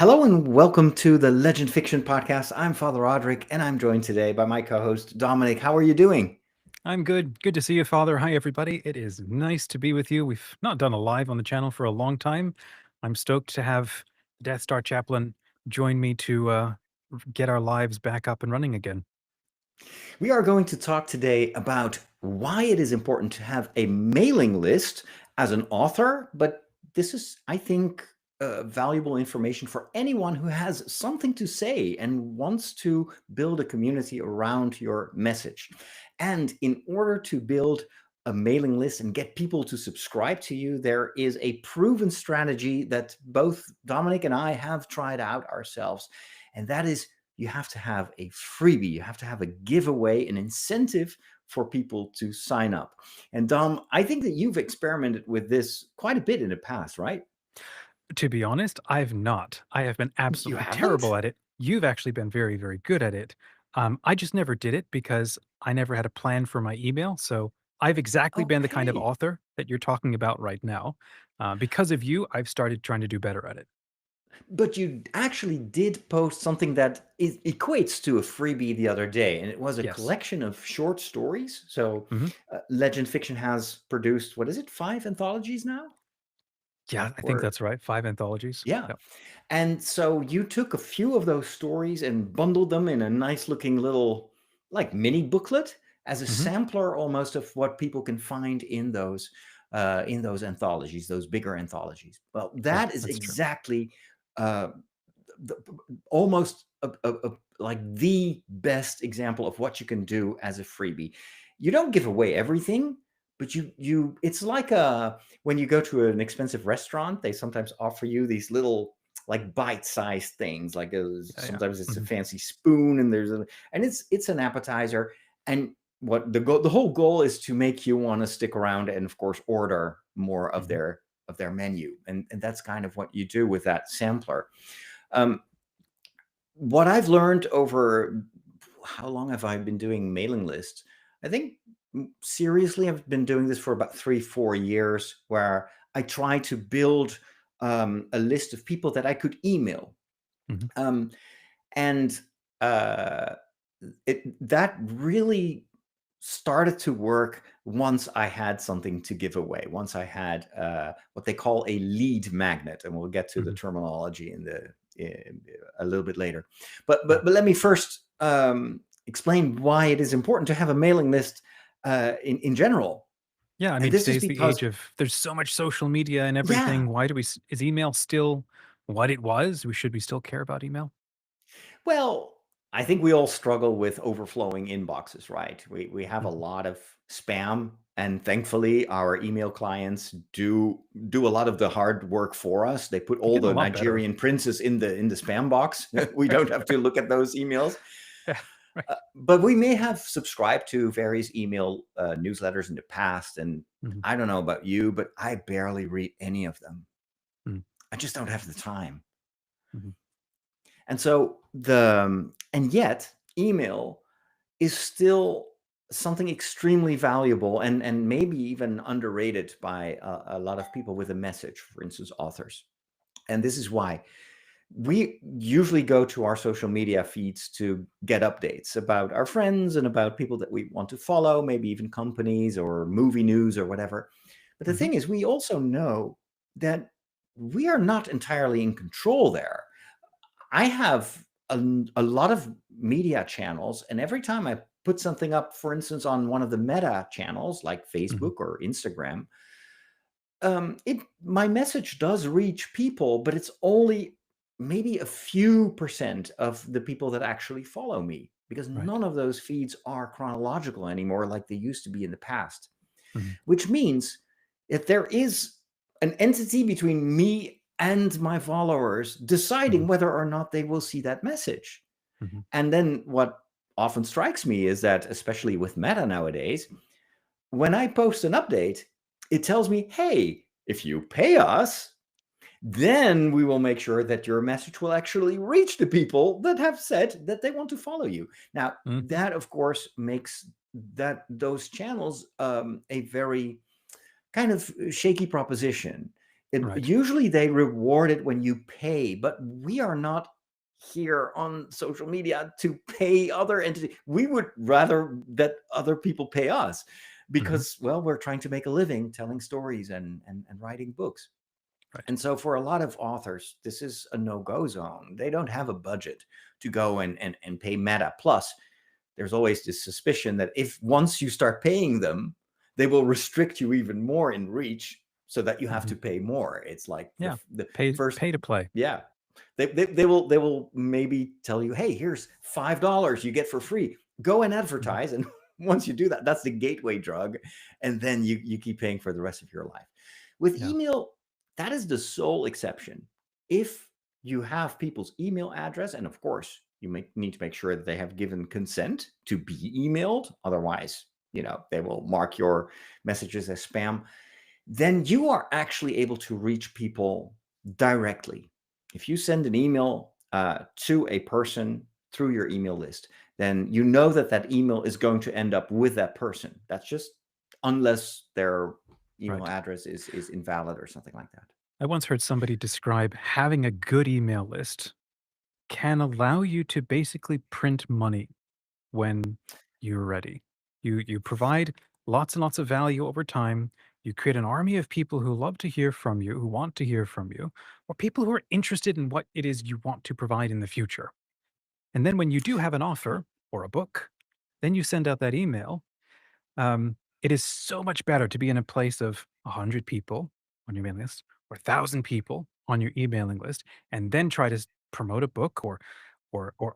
Hello and welcome to the Legend Fiction podcast. I'm Father Roderick and I'm joined today by my co-host Dominic. How are you doing? I'm good. Good to see you, Father. Hi, everybody. It is nice to be with you. We've not done a live on the channel for a long time. I'm stoked to have Death Star Chaplain join me to get our lives back up and running again. We are going to talk today about why it is important to have a mailing list as an author, but this is, I think, valuable information for anyone who has something to say and wants to build a community around your message. And in order to build a mailing list and get people to subscribe to you, there is a proven strategy that both Dominic and I have tried out ourselves, and that is you have to have a freebie. You have to have a giveaway, an incentive for people to sign up. And Dom, I think that you've experimented with this quite a bit in the past, right? To be honest, I've not. I have been You absolutely haven't? terrible at it. You've actually been very, very good at it. I just never did it because I never had a plan for my email. So I've exactly been the kind of Okay. author that you're talking about right now. Because of you, I've started trying to do better at it. But you actually did post something that equates to a freebie the other day, and it was a Yes. collection of short stories. So hmm Legend Fiction has produced, what is it, 5 anthologies now? Yeah, I think Or that's right. 5 anthologies. yeah. Yep. And so you took a few of those stories and bundled them in a nice looking little like mini booklet as a hmm sampler almost of what people can find in those anthologies, those bigger anthologies. Well, Yeah, that is that's true. exactly uh, the, almost like the best example of what you can do as a freebie. You don't give away everything, but you it's like when you go to an expensive restaurant, they sometimes offer you these little like bite-sized things. Like Yeah, yeah. sometimes it's a hmm fancy spoon, and it's an appetizer. And the whole goal is to make you want to stick around and, of course, order more hmm of their menu. And that's kind of what you do with that sampler. Um, what I've learned over how long have I been doing mailing lists? I think seriously, I've been doing this for about 3, 4 years, where I try to build a list of people that I could email. hmm Um, and uh, that really started to work once I had something to give away. Once I had what they call a lead magnet, and we'll get to the hmm terminology a little bit later. But Yeah. let me first explain why it is important to have a mailing list in general. Yeah, I And mean, this is today's the because, age of there's so much social media and yeah, everything. Why do is email still what it was? Should we still care about email? well, I think we all struggle with overflowing inboxes, right? We have a Mhm. lot of spam, and thankfully our email clients do a lot of the hard work for us. They put They're all getting a the lot better. Nigerian princes in the spam box. We don't have to look at those emails. Yeah, right. But we may have subscribed to various email newsletters in the past, and Mhm, I don't know about you, but I barely read any of them. mhm, I just don't have the time. mhm. And so and yet email is still something extremely valuable and maybe even underrated by a lot of people with a message, for instance, authors. And this is why we usually go to our social media feeds to get updates about our friends and about people that we want to follow, maybe even companies or movie news or whatever. But the Mhm. thing is, we also know that we are not entirely in control there. I have a lot of media channels, and every time I put something up, for instance, on one of the meta channels like Mhm. Facebook or Instagram, my message does reach people, but it's only maybe a few percent of the people that actually follow me, because Right. none of those feeds are chronological anymore like they used to be in the past. Mhm. Which means if there is an entity between me and my followers deciding Mhm. whether or not they will see that message. Mhm. And then what often strikes me is that, especially with Meta nowadays, when I post an update, it tells me, hey, if you pay us, then we will make sure that your message will actually reach the people that have said that they want to follow you. Now, Mhm. that of course makes that those channels a very kind of shaky proposition. Right. Usually they reward it when you pay, but we are not here on social media to pay other entities. We would rather that other people pay us Hmm. because, well, we're trying to make a living telling stories and writing books. Right. And so for a lot of authors, this is a no-go zone. They don't have a budget to go and pay Meta. Plus, there's always this suspicion that if once you start paying them, they will restrict you even more in reach so that you have Hmm. to pay more. It's like Yeah. the Pay first, pay to play. yeah. They will maybe tell you, hey, here's $5 you get for free. Go and Mhm. advertise. And once you do that, that's the gateway drug. And then you keep paying for the rest of your life. With Yeah. email, that is the sole exception. If you have people's email address, and of course, you may need to make sure that they have given consent to be emailed. Otherwise, they will mark your messages as spam. Then you are actually able to reach people directly. If you send an email to a person through your email list, then you know that that email is going to end up with that person. That's just unless their email Right. address is invalid or something like that. I once heard somebody describe having a good email list can allow you to basically print money when you're ready. You provide lots and lots of value over time. You create an army of people who love to hear from you, who want to hear from you, or people who are interested in what it is you want to provide in the future. And then when you do have an offer or a book, then you send out that email. It is so much better to be in a place of 100 people on your mailing list or 1,000 people on your emailing list, and then try to promote a book or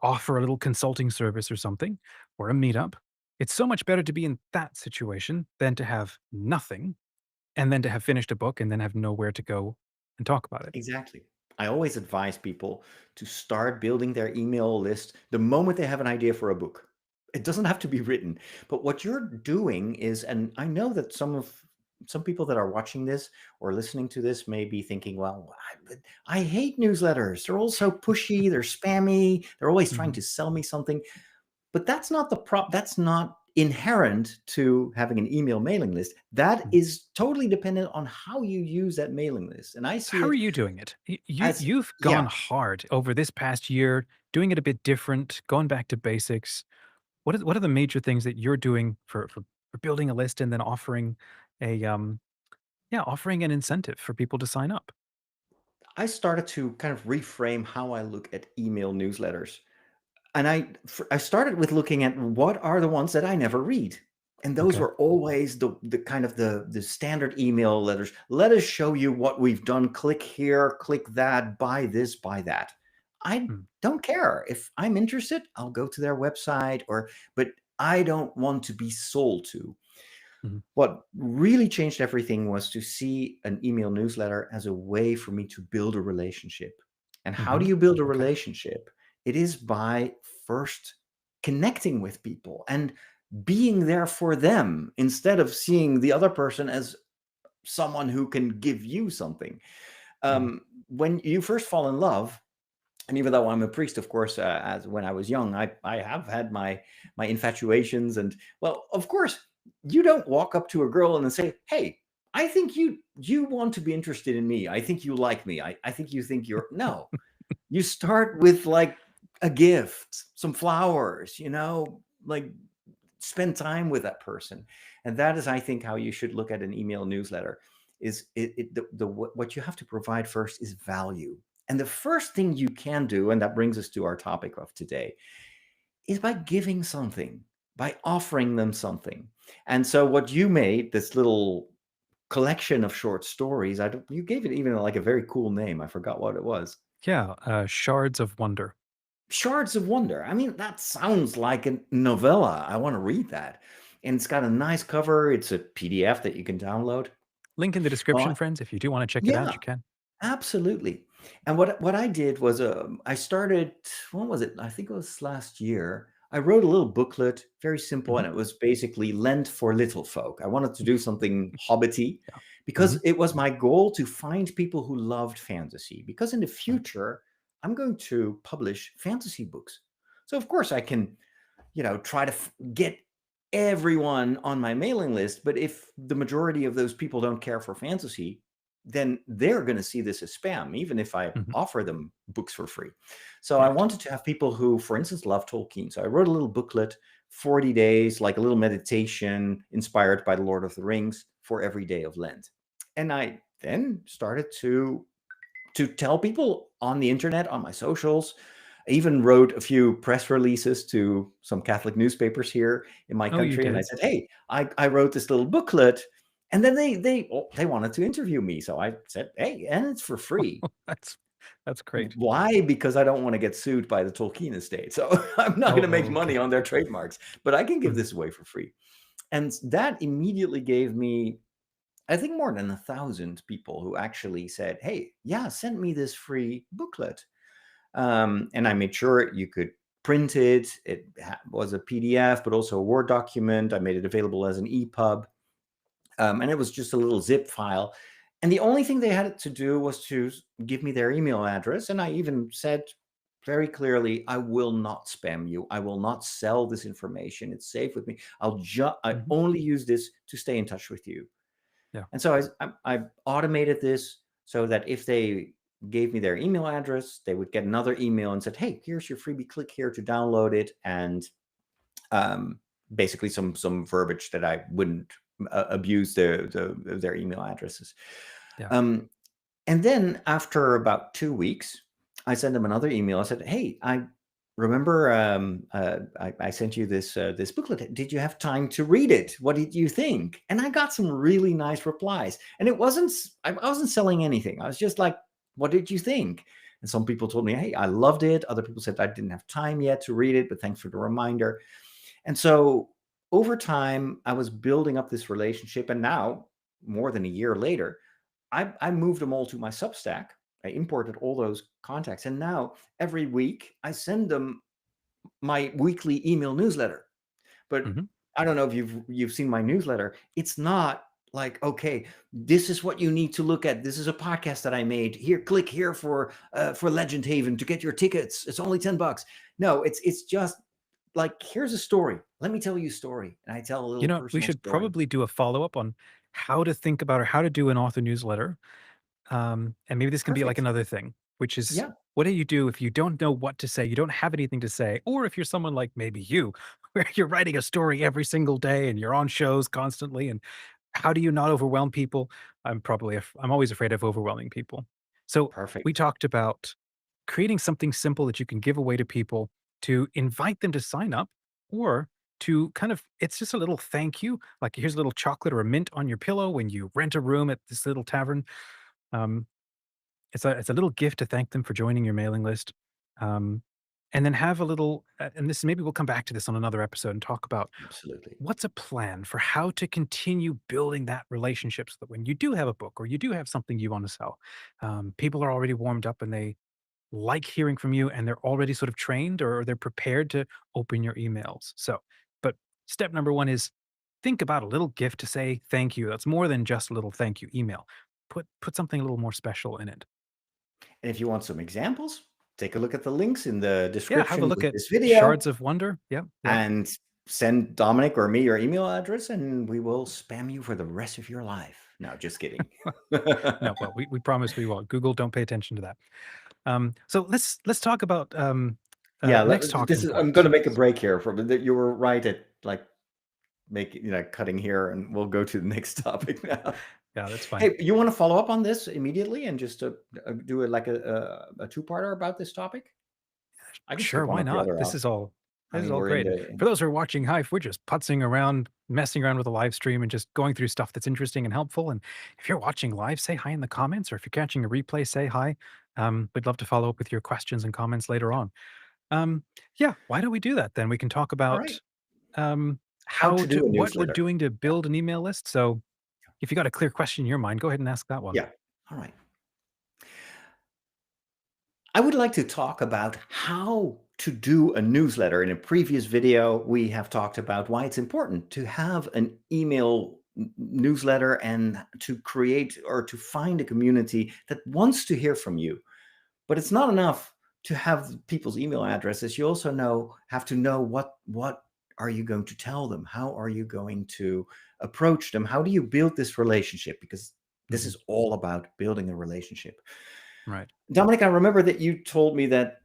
offer a little consulting service or something or a meetup. It's so much better to be in that situation than to have nothing and then to have finished a book and then have nowhere to go and talk about it. Exactly. I always advise people to start building their email list the moment they have an idea for a book. It doesn't have to be written, but what you're doing is, and I know that some people that are watching this or listening to this may be thinking, well, I hate newsletters. They're all so pushy, they're spammy, they're always trying Mhm, to sell me something. But that's not that's not inherent to having an email mailing list. That mhm. is totally dependent on how you use that mailing list. And I So see how are it you doing it? as, You've gone yeah, hard over this past year, doing it a bit different, going back to basics. What are the major things that you're doing for building a list and then offering a offering an incentive for people to sign up? I started to kind of reframe how I look at email newsletters. And I started with looking at what are the ones that I never read. And those Okay. were always the kind of the standard email letters. Let us show you what we've done. Click here, click that, buy this, buy that. I Mm, don't care. If I'm interested, I'll go to their website but I don't want to be sold to. mhm, What really changed everything was to see an email newsletter as a way for me to build a relationship. And how do mhm. you build a Okay. relationship? It is by first connecting with people and being there for them instead of seeing the other person as someone who can give you something. Mhm. When you first fall in love, and even though I'm a priest, of course, as when I was young, I have had my infatuations, and well, of course, you don't walk up to a girl and then say, "Hey, I think you want to be interested in me. I think you like me. I think you think you're." No, you start with like a gift, some flowers, like spend time with that person. And that is, I think, how you should look at an email newsletter. Is what you have to provide first is value. And the first thing you can do, and that brings us to our topic of today, is by giving something, by offering them something. And so what you made, this little collection of short stories, you gave it even like a very cool name. I forgot what it was. Yeah, shards of wonder. Shards of Wonder. I mean, that sounds like a novella. I want to read that. And it's got a nice cover. It's a PDF that you can download. Link in the Well, description, friends. If you do want to check it out, yeah, you can. absolutely. And what I did was I started, when was it? I think it was last year. I wrote a little booklet, very simple, Mhm. and it was basically Lent for little folk. I wanted to do something hobbity Yeah. because Mhm. it was my goal to find people who loved fantasy. Because in the Right. future, I'm going to publish fantasy books. So of course I can, try to get everyone on my mailing list. But if the majority of those people don't care for fantasy, then they're going to see this as spam, even if I Mhm. offer them books for free. So I Right. wanted to have people who, for instance, love Tolkien. So I wrote a little booklet, 40 days, like a little meditation inspired by the Lord of the Rings for every day of Lent. And I then started to tell people on the internet, on my socials. I even wrote a few press releases to some Catholic newspapers here in my Oh, you country, and I did? said, "Hey, I wrote this little booklet," and then they wanted to interview me, so I said, "Hey, and it's for free." That's that's great. Why? Because I don't want to get sued by the Tolkien estate, so I'm not going to make Oh, money okay. on their trademarks, but I can give Mhm. this away for free, and that immediately gave me, I think, more than 1,000 people who actually said, "Hey, yeah, send me this free booklet." And I made sure you could print it. It was a PDF, but also a Word document. I made it available as an EPUB, and it was just a little zip file. And the only thing they had to do was to give me their email address. And I even said very clearly, I will not spam you. I will not sell this information. It's safe with me. I Mhm. only use this to stay in touch with you. Yeah. And so I automated this so that if they gave me their email address, they would get another email and said, "Hey, here's your freebie. Click here to download it." And um, basically some verbiage that I wouldn't abuse their email addresses. Yeah. Um, and then after about 2 weeks, I sent them another email. I said, "Hey, I remember I sent you this booklet. Did you have time to read it? What did you think?" And I got some really nice replies. And I wasn't selling anything. I was just like, "What did you think?" And some people told me, "Hey, I loved it." Other people said, "I didn't have time yet to read it, but thanks for the reminder." And so over time, I was building up this relationship. And now, more than a year later, I moved them all to my Substack. I imported all those contacts. And now every week I send them my weekly email newsletter. But Mhm. I don't know if you've seen my newsletter. It's not like, okay, this is what you need to look at. This is a podcast that I made. Here, click here for Legend Haven to get your tickets. It's only $10. No, it's just like, here's a story. Let me tell you a story. And I tell a You little know, we personal should story. probably do a follow-up on how to think about or how to do an author newsletter. And maybe this can be like Perfect. another thing, which is Yeah, what do you do if you don't know what to say? You don't have anything to say, or if you're someone like maybe you, where you're writing a story every single day and you're on shows constantly. And how do you not overwhelm people? I'm always afraid of overwhelming people. So we perfect. talked about creating something simple that you can give away to people to invite them to sign up or to kind of it's just a little thank you like here's a little chocolate or a mint on your pillow when you rent a room at this little tavern. um, it's a little gift to thank them for joining your mailing list. Um, and then have a little, and this maybe we'll come back to this on another episode and talk about Absolutely. what's a plan for how to continue building that relationship so that when you do have a book or you do have something you want to sell, people are already warmed up and they like hearing from you and they're already sort of trained or they're prepared to open your emails. So, but step number one is think about a little gift to say thank you. That's more than just a little thank you email. Put something a little more special in it. And if you want some examples, take a look at the links in the Yeah, have a description look with at this video Shards of Wonder. Yep, yep. and send Dominic or me your email address, and we will spam you for the rest of your life. No, just kidding. No, well, we promise we won't. Google, don't pay attention to that. So let's talk about Yeah, next talking I'm going point. to make a break here from that. You were right at like cutting here, and we'll go to the next topic now. Yeah, that's fine. Hey, you want to follow up on this immediately and just do it like a two-parter about this topic? I can skip Sure, one why or the not? other This off. is all I this is mean, all we're in great. And the for those who are watching, hi, if we're just putzing around, messing around with a live stream and just going through stuff that's interesting and helpful. And if you're watching live, say hi in the comments, or if you're catching a replay, say hi. We'd love to follow up with your questions and comments later on. Um, yeah, why don't we do that then? We can talk all right. about How to do a what we're newsletter. doing to Yeah. build an email list. So if you got a clear question in your mind, go ahead and ask that one. Yeah. All right. I would like to talk about how to do a newsletter. In a previous video, we have talked about why it's important to have an email newsletter and to create or to find a community that wants to hear from you. But it's not enough to have people's email addresses. You also have to know what are you going to tell them? How are you going to approach them? How do you build this relationship? Because This Hmm. is all about building a relationship. Right. Dominic, I remember that you told me that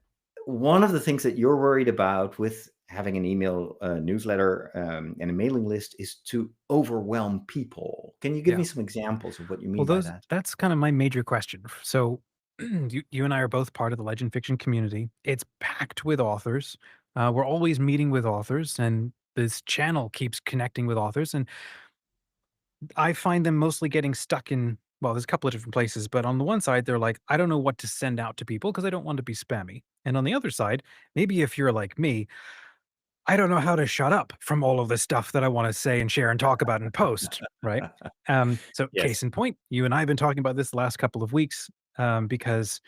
one of the things that you're worried about with having an email newsletter and a mailing list is to overwhelm people. Can you give Yeah. me some examples of what you Well, mean by those that? that's kind of my major question. So, you and I are both part of the Legend Fiction community. It's packed with authors. We're always meeting with authors, and this channel keeps connecting with authors. And I find them mostly getting stuck in, well, there's a couple of different places, but on the one side, they're like, I don't know what to send out to people because I don't want to be spammy. And on the other side, maybe if you're like me, I don't know how to shut up from all of the stuff that I want to say and share and talk about and post, right? So case Yes. in point, you and I have been talking about this the last couple of weeks, because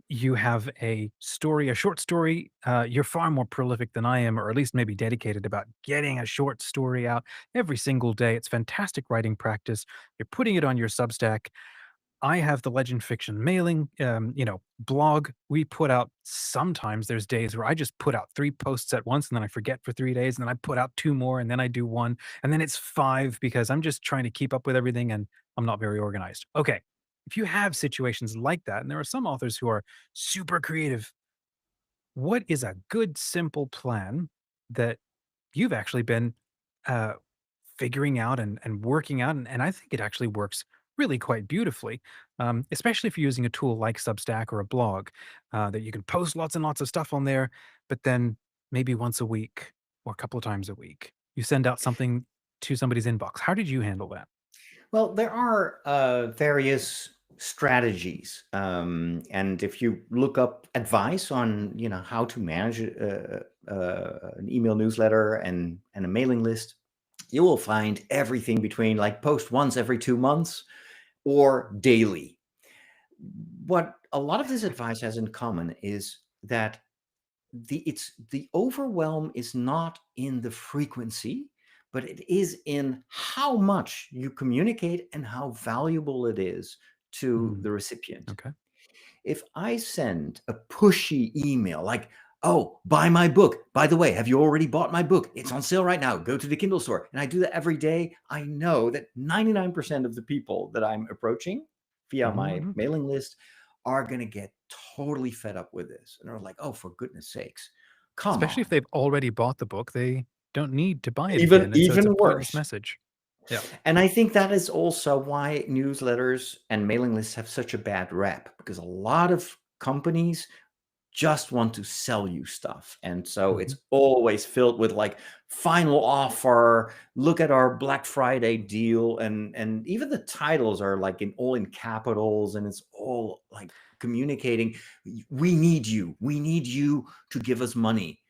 you have a story, a short story. You're far more prolific than I am, or at least maybe dedicated about getting a short story out every single day. It's fantastic writing practice. You're putting it on your Substack. I have the Legend Fiction mailing, blog. We put out, sometimes there's days where I just put out 3 posts at once, and then I forget for 3 days, and then I put out 2 more, and then I do 1, and then it's 5 because I'm just trying to keep up with everything, and I'm not very organized. Okay, if you have situations like that, and there are some authors who are super creative, what is a good simple plan that you've actually been, uh, figuring out and working out, and I think it actually works really quite beautifully, especially if you're using a tool like Substack or a blog, that you can post lots and lots of stuff on there, but then maybe once a week or a couple of times a week, you send out something to somebody's inbox. How did you handle that? Well, there are various strategies, and if you look up advice on, how to manage an email newsletter and a mailing list, you will find everything between like post once every 2 months or daily. What a lot of this advice has in common is that the overwhelm is not in the frequency, but it is in how much you communicate and how valuable it is to Mm, the recipient. okay. If I send a pushy email like, "Oh, buy my book. By the way, have you already bought my book? It's on sale right now. Go to the Kindle store." And I do that every day, I know that 99% of the people that I'm approaching via my Mhm. mailing list are going to get totally fed up with this. And they're like, "Oh, for goodness sakes, come Especially on." if they've already bought the book, they don't need to buy it Even again, and so it's a even pointless worse. message. Yeah. And I think that is also why newsletters and mailing lists have such a bad rep, because a lot of companies just want to sell you stuff. And so Mhm. it's always filled with like final offer, look at our Black Friday deal, and even the titles are like in all in capitals, and it's all like communicating, we need you. We need you to give us money.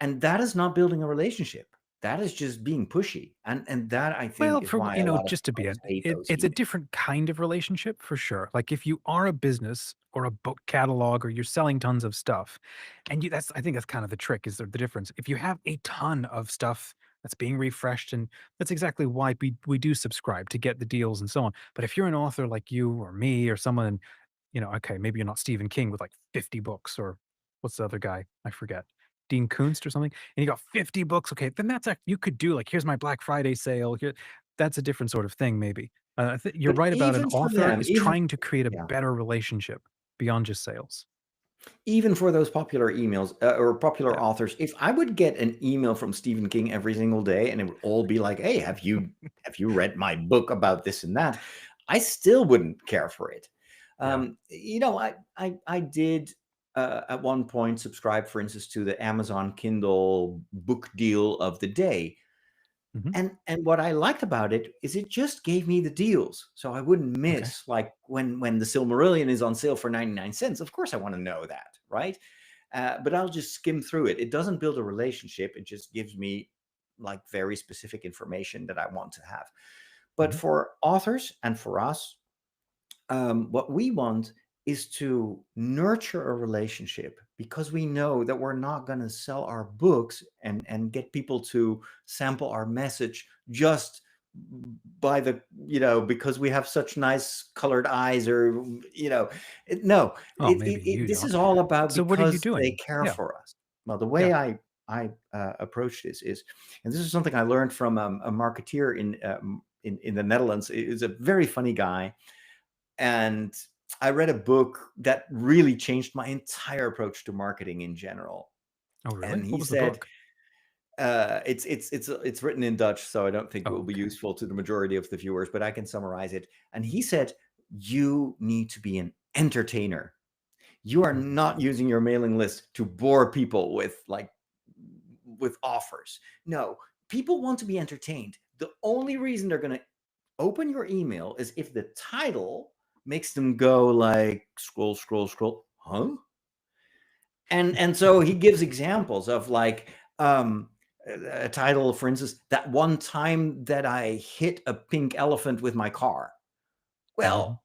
And that is not building a relationship. That is just being pushy. And that I think Well, is why a lot of just to be authors hate those it's a emails. different kind of relationship for sure. Like if you are a business or a book catalog or you're selling tons of stuff, and that's, I think that's kind of the trick, is the difference. If you have a ton of stuff that's being refreshed, and that's exactly why we do subscribe to get the deals and so on. But if you're an author like you or me or someone, okay, maybe you're not Stephen King with like 50 books, or what's the other guy? I forget. Dean Kunst or something, and you got 50 books. Okay, then you could do like, here's my Black Friday sale. Here, that's a different sort of thing, maybe. You're But right about an even for author them, is even trying to create a yeah, better relationship beyond just sales. even for those popular emails or popular Yeah. authors, if I would get an email from Stephen King every single day and it would all be like, "Hey, have you read my book about this and that?" I still wouldn't care for it. Yeah. I did at one point subscribe, for instance, to the Amazon Kindle book deal of the day. Mhm. And what I liked about it is it just gave me the deals. So I wouldn't Okay. miss like when the Silmarillion is on sale for 99 cents. Of course I want to know that, right? But I'll just skim through it. It doesn't build a relationship. It just gives me like very specific information that I want to have. But Mhm. for authors and for us, what we want is to nurture a relationship, because we know that we're not going to sell our books and get people to sample our message just by because we have such nice colored eyes, or no, Oh, maybe you this is don't. all about So what are you because they doing? care Yeah. for us. Well, the Yeah. way I approach this is, and this is something I learned from a marketeer in the Netherlands. Is a very funny guy. and I read a book that really changed my entire approach to marketing in general. Oh, really? And What he was the said, book? it's written in Dutch, so I don't think it Oh, will be okay. useful to the majority of the viewers, but I can summarize it. And he said, you need to be an entertainer. You are Mhm. not using your mailing list to bore people with offers. No, people want to be entertained. The only reason they're going to open your email is if the title makes them go like scroll, scroll, scroll. Huh? And so he gives examples of like a title, for instance, that one time that I hit a pink elephant with my car. Mhm. Well,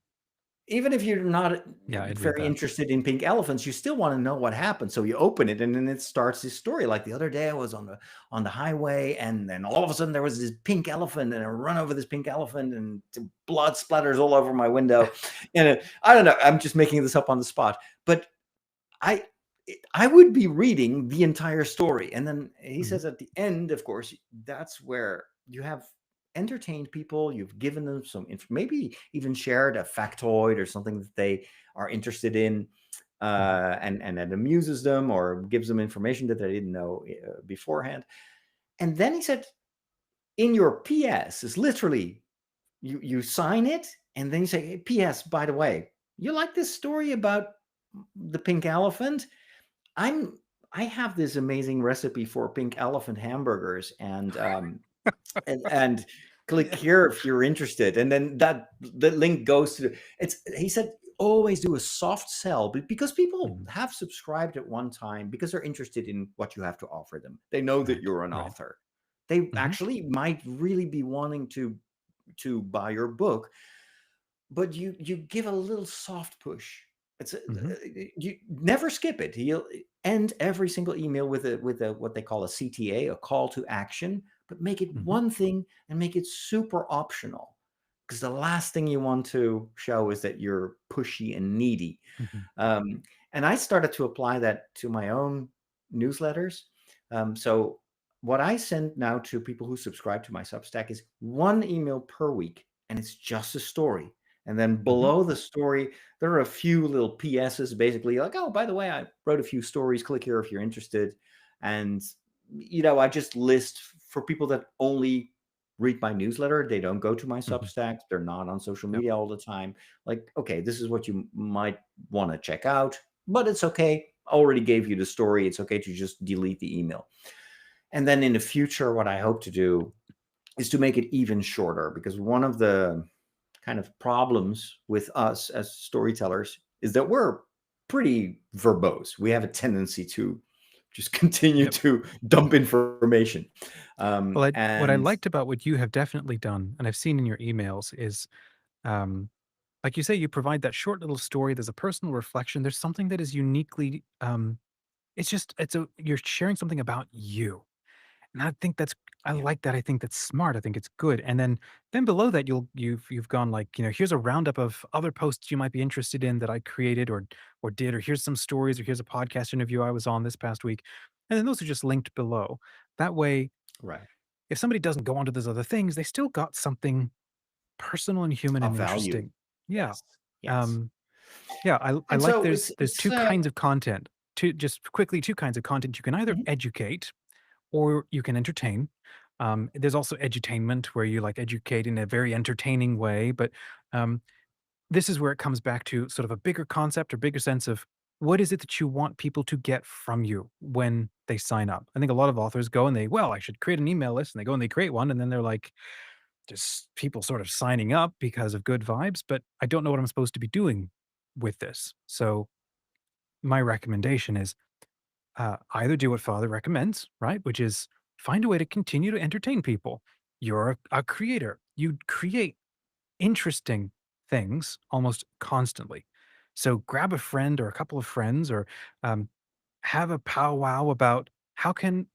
even if you're not Yeah, I'd read very that. interested in pink elephants, you still want to know what happened. So you open it, and then it starts this story. Like the other day, I was on the highway, and then all of a sudden there was this pink elephant, and I run over this pink elephant, and blood splatters all over my window. And I don't know. I'm just making this up on the spot, but I I would be reading the entire story. And then he Mhm. says at the end, of course, that's where you have entertained people, you've given them some maybe even shared a factoid or something that they are interested in, Mhm. and it amuses them or gives them information that they didn't know beforehand. And then he said, in your PS is literally you sign it, and then you say, hey, PS, by the way, you like this story about the pink elephant? I'm I have this amazing recipe for pink elephant hamburgers, and click Yeah. here if you're interested. And then that the link goes to it's he said always do a soft sell, because people Mhm. have subscribed at one time because they're interested in what you have to offer them. They know that Right, you're an right. author. They Mhm. actually might really be wanting to buy your book, but you give a little soft push. It's Mhm. you never skip it. He'll end every single email with a what they call a CTA, a call to action, but make it Mhm. one thing and make it super optional. Because the last thing you want to show is that you're pushy and needy. Mhm. And I started to apply that to my own newsletters. So what I send now to people who subscribe to my Substack is one email per week, and it's just a story. And then Mhm. below the story, there are a few little PSs, basically like, oh, by the way, I wrote a few stories. Click here if you're interested. And I just list for people that only read my newsletter. They don't go to my Mhm. Substack. They're not on social Yep. media all the time. Like, okay, this is what you might want to check out, but it's okay. I already gave you the story. It's okay to just delete the email. And then in the future, what I hope to do is to make it even shorter, because one of the kind of problems with us as storytellers is that we're pretty verbose. We have a tendency to just continue Yep. to dump information. Well, what I And liked about what you have definitely done, and I've seen in your emails, is um, like you say, you provide that short little story. There's a personal reflection. There's something that is uniquely. You're sharing something about you. And I think that's I yeah, like that. I think that's smart. I think it's good. And then below that, you've gone like, here's a roundup of other posts you might be interested in that I created or did, or here's some stories, or here's a podcast interview I was on this past week. And then those are just linked below. That way, right. if somebody doesn't go on to those other things, they still got something personal and human Of and value. interesting. Yeah. Yes. Yes. Um, yeah, I And like so there's two kinds of content. Just quickly, two kinds of content. You can either mhm, educate or you can entertain. There's also edutainment where you like educate in a very entertaining way, but um, this is where it comes back to sort of a bigger concept or bigger sense of what is it that you want people to get from you when they sign up. I think a lot of authors go and I should create an email list, and they go and they create one, and then they're like, just people sort of signing up because of good vibes, but I don't know what I'm supposed to be doing with this. So my recommendation is either do what Father recommends, right? Which is find a way to continue to entertain people. You're a creator. You create interesting things almost constantly. So grab a friend or a couple of friends or um, have a powwow about how can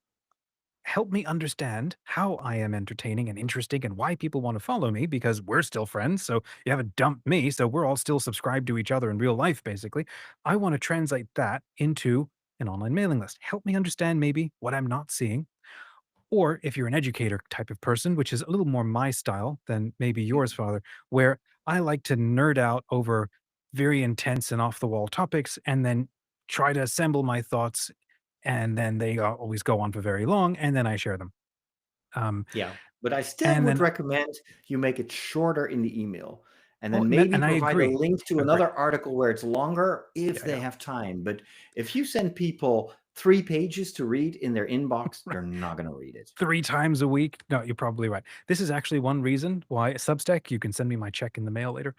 help me understand how I am entertaining and interesting and why people want to follow me because we're still friends. So you haven't dumped me. So we're all still subscribed to each other in real life, basically. I want to translate that into an online mailing list. Help me understand maybe what I'm not seeing. Or if you're an educator type of person, which is a little more my style than maybe yours, Father, where I like to nerd out over very intense and off the wall topics and then try to assemble my thoughts. And then they always go on for very long. And then I share them. Um, Yeah, but I still and would then, recommend you make it shorter in the email and oh, then maybe and I provide a agree. link to Agree. another article where it's longer if Yeah. they Yeah. have time. But if you send people 3 pages to read in their inbox, they're not going to read it. 3 times a week? No, you're probably right. This is actually one reason why Substack, you can send me my check in the mail later,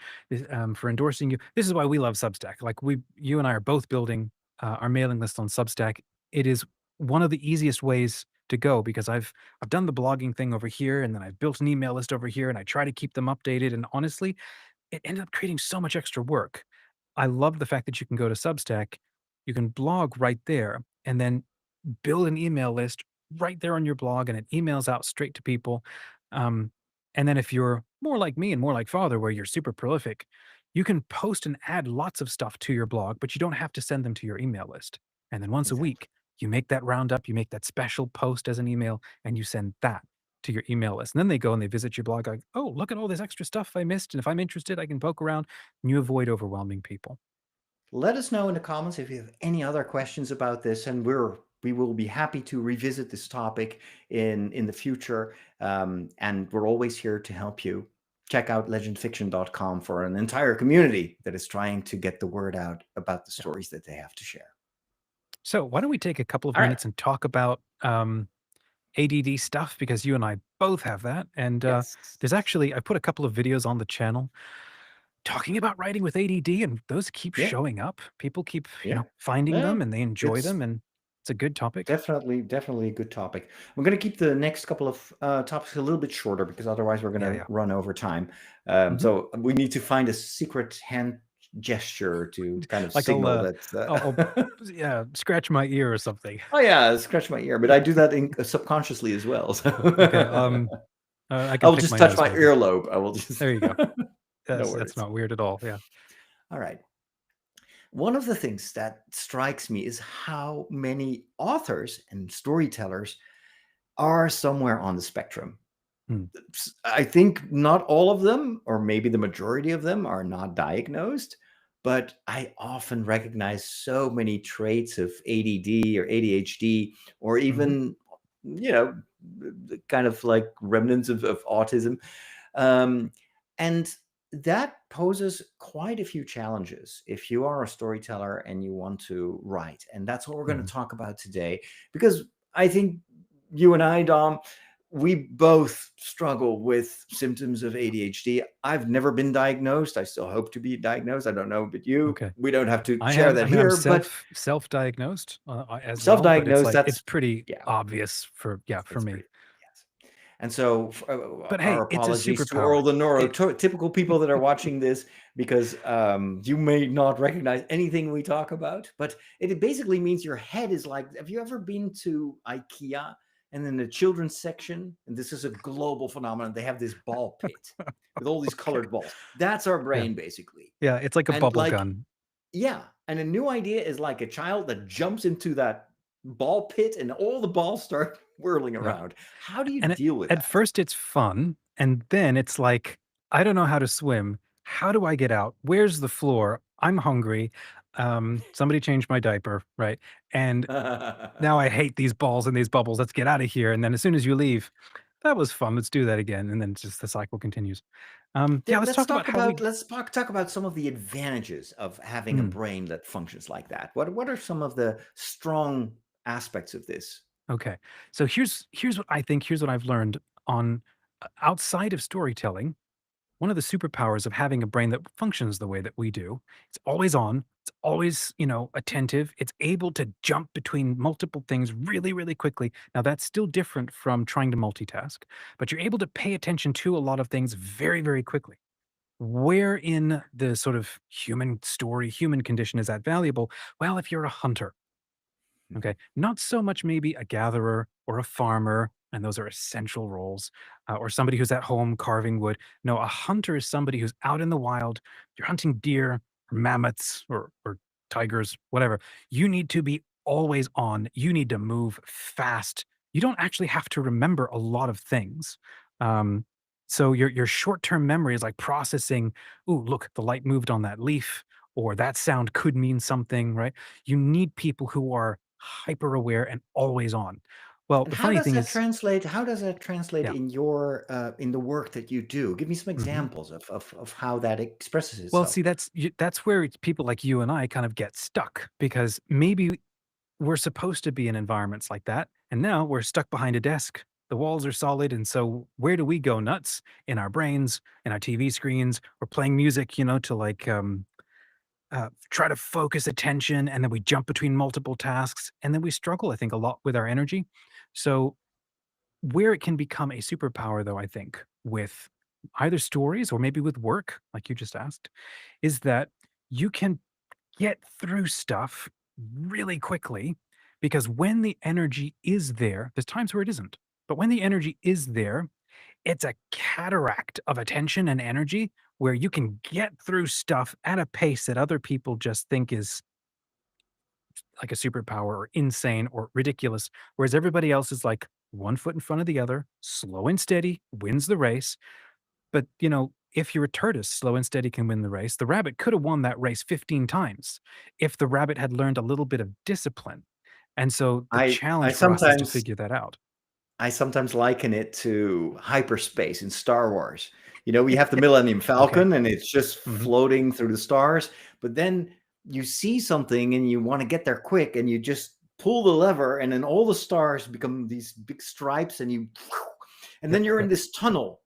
for endorsing you. This is why we love Substack. Like, you and I are both building, our mailing list on Substack. It is one of the easiest ways to go because I've done the blogging thing over here, and then I've built an email list over here, and I try to keep them updated, and honestly, it ended up creating so much extra work. I love the fact that you can go to Substack, you can blog right there, and then build an email list right there on your blog, and it emails out straight to people. Um, and then if you're more like me and more like Father, where you're super prolific, you can post and add lots of stuff to your blog, but you don't have to send them to your email list. And then once a Exactly. week, you make that roundup, you make that special post as an email, and you send that to your email list. And then they go and they visit your blog, like, oh, look at all this extra stuff I missed. And if I'm interested, I can poke around, and you avoid overwhelming people. Let us know in the comments if you have any other questions about this, and we will be happy to revisit this topic in the future. And we're always here to help you. Check out legendfiction.com for an entire community that is trying to get the word out about the Yeah. stories that they have to share. So why don't we take a couple of All right. minutes and talk about ADD stuff because you and I both have that. And Yes. there's actually, I put a couple of videos on the channel talking about writing with ADD, and those keep Yeah. showing up. People keep, Yeah. finding Yeah. them and they enjoy It's them, and it's a good topic. definitely a good topic. We're going to keep the next couple of topics a little bit shorter because otherwise we're going Yeah, to yeah. run over time. Hmm. So we need to find a secret hand gesture to kind of Like signal that. I'll yeah, scratch my ear or something. Oh yeah, scratch my ear, but I do that subconsciously as well. So Okay. I I can will pick just my touch nose my maybe. earlobe. I will just. There you go. No That's worries. not weird at all. Yeah. All right. One of the things that strikes me is how many authors and storytellers are somewhere on the spectrum. Hmm. I think not all of them, or maybe the majority of them, are not diagnosed, but I often recognize so many traits of ADD or ADHD, or Hmm. even, kind of like remnants of autism. Um, and that poses quite a few challenges if you are a storyteller and you want to write. And that's what we're going Hmm. to talk about today, because I think you and I, Dom, we both struggle with symptoms of ADHD. I've never been diagnosed. I still hope to be diagnosed. I don't know, but Okay. we don't have to I share have. that I mean, I'm here, but self-diagnosed as well, but it's self-diagnosed, like it's that's, pretty yeah, obvious for for that's me. pretty, yes. And so, But our hey, it's a apologies to superpower. all the It neurotypical people that are watching this, because you may not recognize anything we talk about. But it basically means your head is like, have you ever been to IKEA and in the children's section? And this is a global phenomenon. They have this ball pit with all these okay. colored balls. That's our Yeah, brain, basically. yeah. It's like a And bubble like, gun. yeah. And a new idea is like a child that jumps into that ball pit and all the balls start whirling Yeah, around. How do you and deal with at that? first it's fun, and then it's like, I don't know how to swim. How do I get out? Where's the floor? I'm hungry. Somebody changed my diaper, right? And now I hate these balls and these bubbles. Let's get out of here. And then as soon as you leave, that was fun. Let's do that again. And then just the cycle continues. Yeah, let's talk about how we. Let's talk about some of the advantages of having a Hmm, brain that functions like that. What are some of the strong aspects of this? okay, so here's what I think. Here's what I've learned on outside of storytelling. One of the superpowers of having a brain that functions the way that we do, it's always on, it's always, attentive, it's able to jump between multiple things really, really quickly. Now, that's still different from trying to multitask, but you're able to pay attention to a lot of things very, very quickly. Where in the sort of human story, human condition is that valuable? Well, if you're a hunter, okay. Not so much maybe a gatherer or a farmer, and those are essential roles, or somebody who's at home carving wood. No, a hunter is somebody who's out in the wild. You're hunting deer or mammoths or tigers, whatever. You need to be always on. You need to move fast. You don't actually have to remember a lot of things. Um, So your short-term memory is like processing, "Ooh, look, the light moved on that leaf," or "That sound could mean something," right? You need people who are hyper aware and always on. Well, And the funny thing is how does that translate yeah. in your in the work that you do? Give me some Mhm. examples of how that expresses Well, itself. see, that's where people like you and I kind of get stuck because maybe we're supposed to be in environments like that, and now we're stuck behind a desk. The walls are solid, and so where do we go nuts? In our brains, in our TV screens. We're playing music, to like try to focus attention, and then we jump between multiple tasks, and then we struggle, I think, a lot with our energy. So where it can become a superpower, though, I think, with either stories or maybe with work, like you just asked, is that you can get through stuff really quickly because when the energy is there, there's times where it isn't, but when the energy is there, it's a cataract of attention and energy where you can get through stuff at a pace that other people just think is like a superpower or insane or ridiculous. Whereas everybody else is like one foot in front of the other, slow and steady wins the race. But, if you're a tortoise, slow and steady can win the race. The rabbit could have won that race 15 times if the rabbit had learned a little bit of discipline. And so the I challenge for us is to sometimes figure that out. I sometimes liken it to hyperspace in Star Wars. You know, we have the Millennium Okay. Falcon and it's just Hmm. floating through the stars, but then you see something and you want to get there quick and you just pull the lever and then all the stars become these big stripes and Yep. then you're in Yep. this tunnel.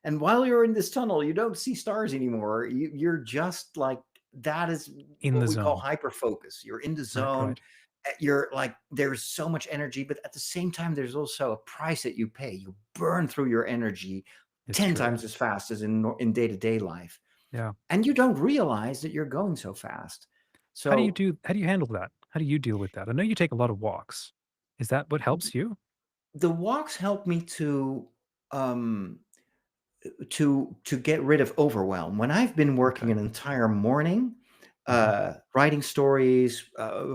And while you're in this tunnel, you don't see stars anymore. You're just like that is In what the we call zone. hyper focus. You're in the Right. zone. Right. You're like there's so much energy, but at the same time, there's also a price that you pay. You burn through your energy It's 10 true. times as fast as in day-to-day life. Yeah. And you don't realize that you're going so fast. So How do you handle that? How do you deal with that? I know you take a lot of walks. Is that what helps you? the walks help me um to get rid of overwhelm. When I've been working Okay. an entire morning, Hmm. writing stories,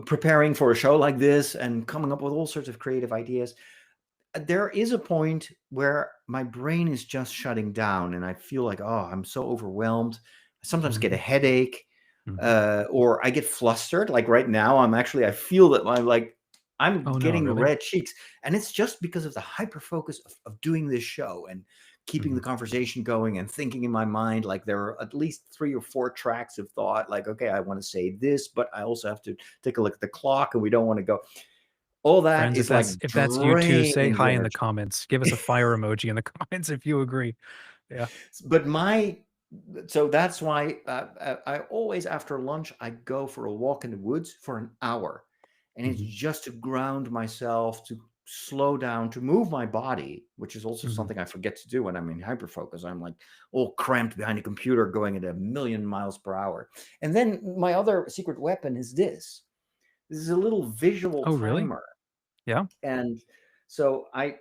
preparing for a show like this, and coming up with all sorts of creative ideas, there is a point where my brain is just shutting down, and I feel like, oh, I'm so overwhelmed. I sometimes get a Hmm. headache, Hmm. or I get flustered. Like right now, I feel that I'm Oh no, getting really? red cheeks, and it's just because of the hyper focus of doing this show and keeping the Hmm. conversation going and thinking in my mind like there are at least 3 or 4 tracks of thought. Like, okay, I want to say this, but I also have to take a look at the clock, and we don't want to go. All that Friends, is like if that's you too, say draining the hi in the energy. comments. Give us a fire emoji in the comments if you agree. Yeah. But my so that's why I always after lunch I go for a walk in the woods for an hour, and it's Mhm, just to ground myself, to slow down, to move my body, which is also mhm. something I forget to do when I'm in hyperfocus. I'm like all cramped behind a computer, going at a million miles per hour. And then my other secret weapon is this. This is a little visual Oh, really? timer. Yeah? And so I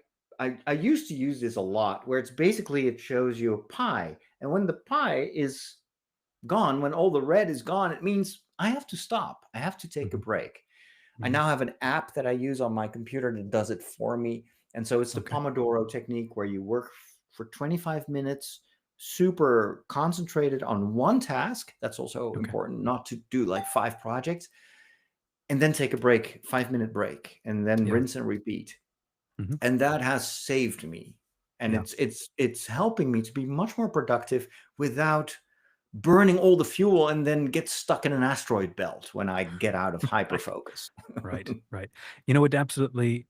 used to use this a lot, where it's basically it shows you a pie, and when the pie is gone, when all the red is gone, it means I have to stop. I have to take a Mhm, break. I mhm. now have an app that I use on my computer that does it for me, and so it's the Okay, Pomodoro technique, where you work for 25 minutes, super concentrated on one task. That's also okay. important, not to do like 5 projects, and then take a break, 5-minute break, and then Yeah. rinse and repeat. Mhm. And that has saved me, and Yeah. it's helping me to be much more productive without burning all the fuel and then get stuck in an asteroid belt when I get out of Right. hyperfocus. Right, right. You know what absolutely,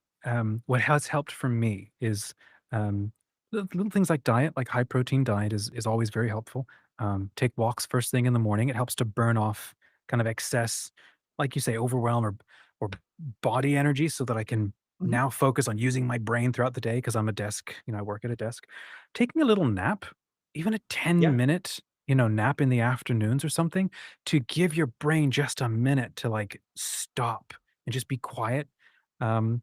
what has helped for me is, um, little things like diet, like high protein diet is always very helpful. Take walks first thing in the morning. It helps to burn off kind of excess, like you say, overwhelm or body energy so that I can Mhm. now focus on using my brain throughout the day because I'm a desk, I work at a desk. Taking a little nap, even a Yeah. 10-minute, nap in the afternoons or something to give your brain just a minute to like stop and just be quiet. Um,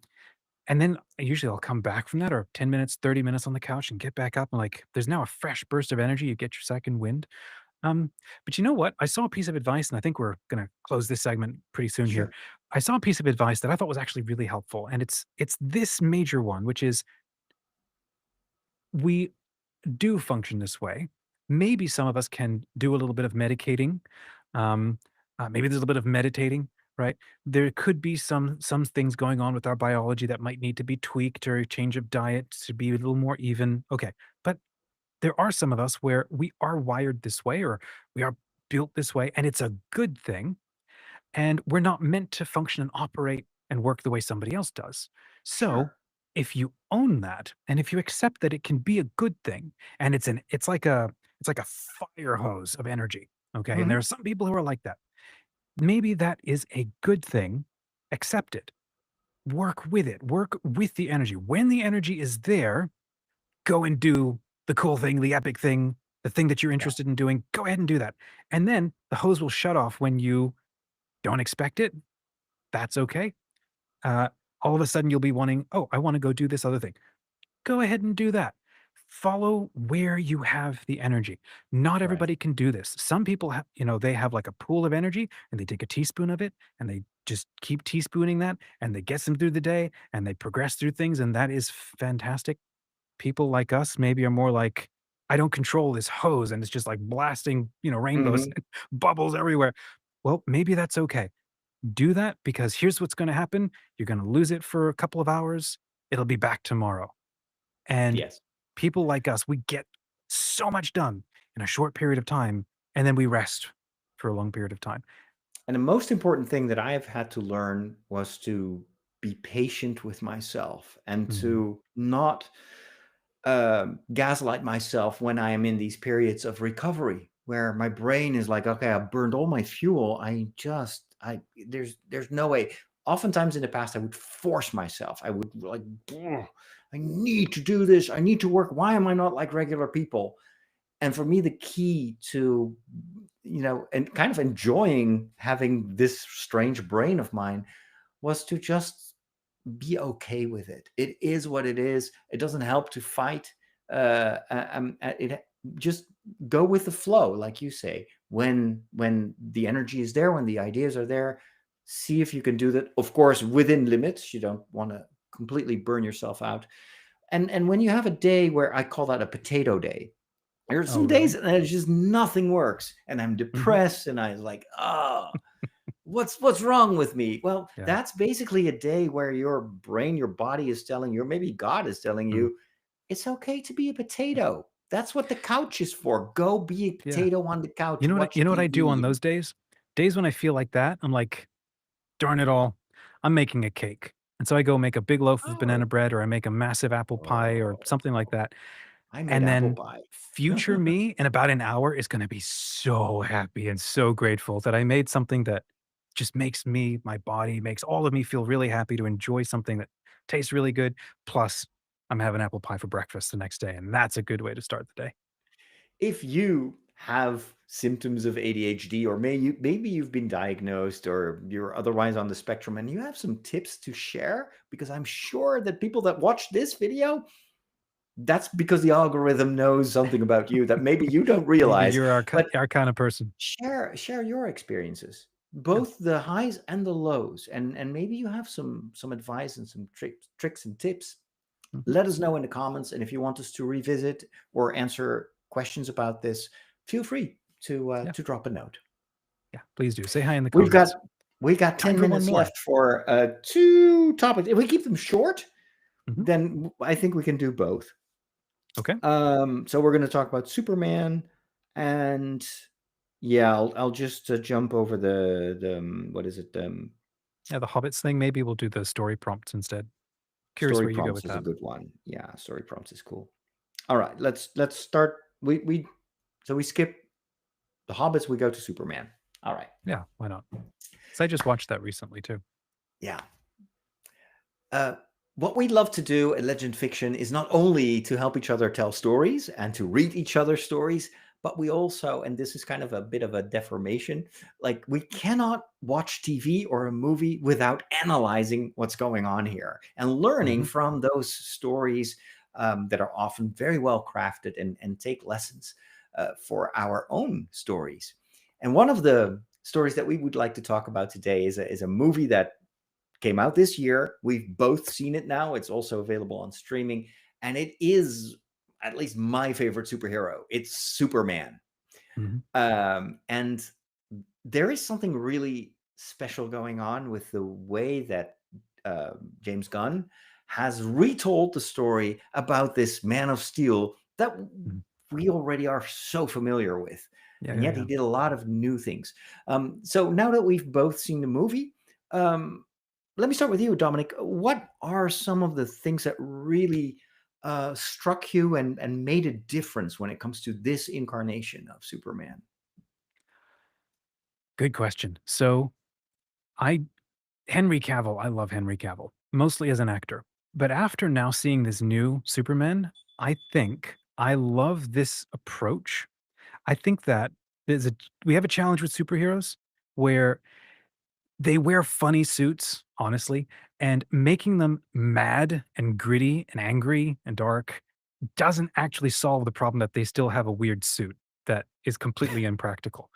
and then usually I'll come back from that or 10 minutes, 30 minutes on the couch and get back up and like there's now a fresh burst of energy. You get your second wind. Um, but you know what? I saw a piece of advice, and I think we're gonna close this segment pretty soon here. Sure. I saw a piece of advice that I thought was actually really helpful, and it's this major one, which is we do function this way, maybe some of us can do a little bit of medicating. Maybe there's a little bit of meditating, right? There could be some things going on with our biology that might need to be tweaked or a change of diet to be a little more even. Okay, but there are some of us where we are wired this way or we are built this way, and it's a good thing. And we're not meant to function and operate and work the way somebody else does. So Sure. if you own that and if you accept that it can be a good thing and it's like a fire hose of energy. Okay. And there are Mhm. some people who are like that. Maybe that is a good thing. Accept it. Work with it. Work with the energy. When the energy is there, go and do the cool thing, the epic thing, the thing that you're Yeah. interested in doing. Go ahead and do that. And then the hose will shut off when you don't expect it. That's okay. uh, all of a sudden you'll be wanting, oh, I want to go do this other thing. Go ahead and do that. Follow where you have the energy. Not Right. everybody can do this. Some people have, they have like a pool of energy and they take a teaspoon of it and they just keep teaspooning that and they get them through the day and they progress through things. And that is fantastic. People like us maybe are more like, I don't control this hose and it's just like blasting, rainbows Mhm. and bubbles everywhere. Well, maybe that's okay. Do that because here's what's going to happen. You're going to lose it for a couple of hours. It'll be back tomorrow. And Yes. people like us, we get so much done in a short period of time and then we rest for a long period of time. And the most important thing that I have had to learn was to be patient with myself and Mhm. to not gaslight myself when I am in these periods of recovery where my brain is like, okay, I burned all my fuel. There's no way. Oftentimes in the past, I would force myself. I would like, "Ugh, I need to do this. I need to work. Why am I not like regular people?" And for me, the key to, and kind of enjoying having this strange brain of mine was to just be okay with it. It is what it is. It doesn't help to fight. It just go with the flow, like you say. When the energy is there, when the ideas are there, see if you can do that. Of course, within limits. You don't want to completely burn yourself out. And when you have a day where I call that a potato day, there are Oh, some days really? and it's just nothing works, and I'm Hmm. depressed, and I was like, oh, what's wrong with me? Well, Yeah. that's basically a day where your brain, your body is telling you, or maybe God is telling Mhm. you, it's okay to be a potato. That's what the couch is for. Go be a Yeah. potato on the couch, watch You know what I do on TV. those days? Days when I feel like that, I'm like, darn it all, I'm making a cake. And so I go make a big loaf of banana Oh, bread or I make a massive apple pie or oh, something like that. I made And apple then pie. future me in about an hour is gonna be so happy and so grateful that I made something that just makes me, my body, makes all of me feel really happy to enjoy something that tastes really good. Plus, I'm having apple pie for breakfast the next day, and that's a good way to start the day. If you have symptoms of ADHD, or maybe you've been diagnosed or you're otherwise on the spectrum and you have some tips to share, because I'm sure that people that watch this video, that's because the algorithm knows something about you that maybe you don't Maybe realize. you're But our kind of person. share your experiences, Yeah. both the highs and the lows, and maybe you have some advice and some tricks and tips. Mhm. Let us know in the comments, and if you want us to revisit or answer questions about this, feel free Yeah. to drop a note. Yeah. Please do. Say hi in the We've got comments. we've got Time 10 for one minutes more. left for two topics. If we keep them short, Mhm. then I think we can do both. Okay. So we're going to talk about Superman, and yeah, I'll just jump over the what is it? Yeah, the Hobbits thing, maybe we'll do the story prompts instead. Curious Story where you go prompts with is a that. good one. Yeah, story prompts is cool. All right, let's start. We skip the Hobbits. We go to Superman. All right. Yeah, why not? So I just watched that recently too. Yeah. Uh, what we love to do at Legend Fiction is not only to help each other tell stories and to read each other's stories, but we also, and this is kind of a bit of a deformation, like we cannot watch TV or a movie without analyzing what's going on here and learning Mhm. from those stories that are often very well crafted and take lessons for our own stories. And one of the stories that we would like to talk about today is a movie that came out this year. We've both seen it now. It's also available on streaming. And it is, at least my favorite superhero. It's Superman. Mhm. And there is something really special going on with the way that James Gunn has retold the story about this Man of Steel that Mhm. we already are so familiar with. Yeah, And yeah, yet yeah. he did a lot of new things. So now that we've both seen the movie, um, let me start with you, Dominic. What are some of the things that really struck you and made a difference when it comes to this incarnation of Superman? Good question. So I Henry Cavill, I love Henry Cavill, mostly as an actor. But after now seeing this new Superman, I think I love this approach. I think that we have a challenge with superheroes where they wear funny suits, honestly, and making them mad and gritty and angry and dark doesn't actually solve the problem that they still have a weird suit that is completely impractical.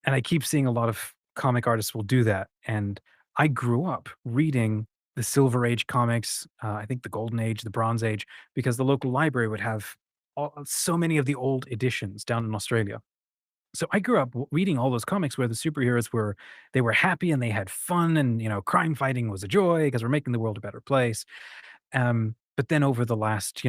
And I keep seeing a lot of comic artists will do that. And I grew up reading the Silver Age comics, I think the Golden Age, the Bronze Age, because the local library would have so many of the old editions down in Australia. So I grew up reading all those comics where the superheroes were they were happy and they had fun and crime fighting was a joy because we're making the world a better place. But then over the last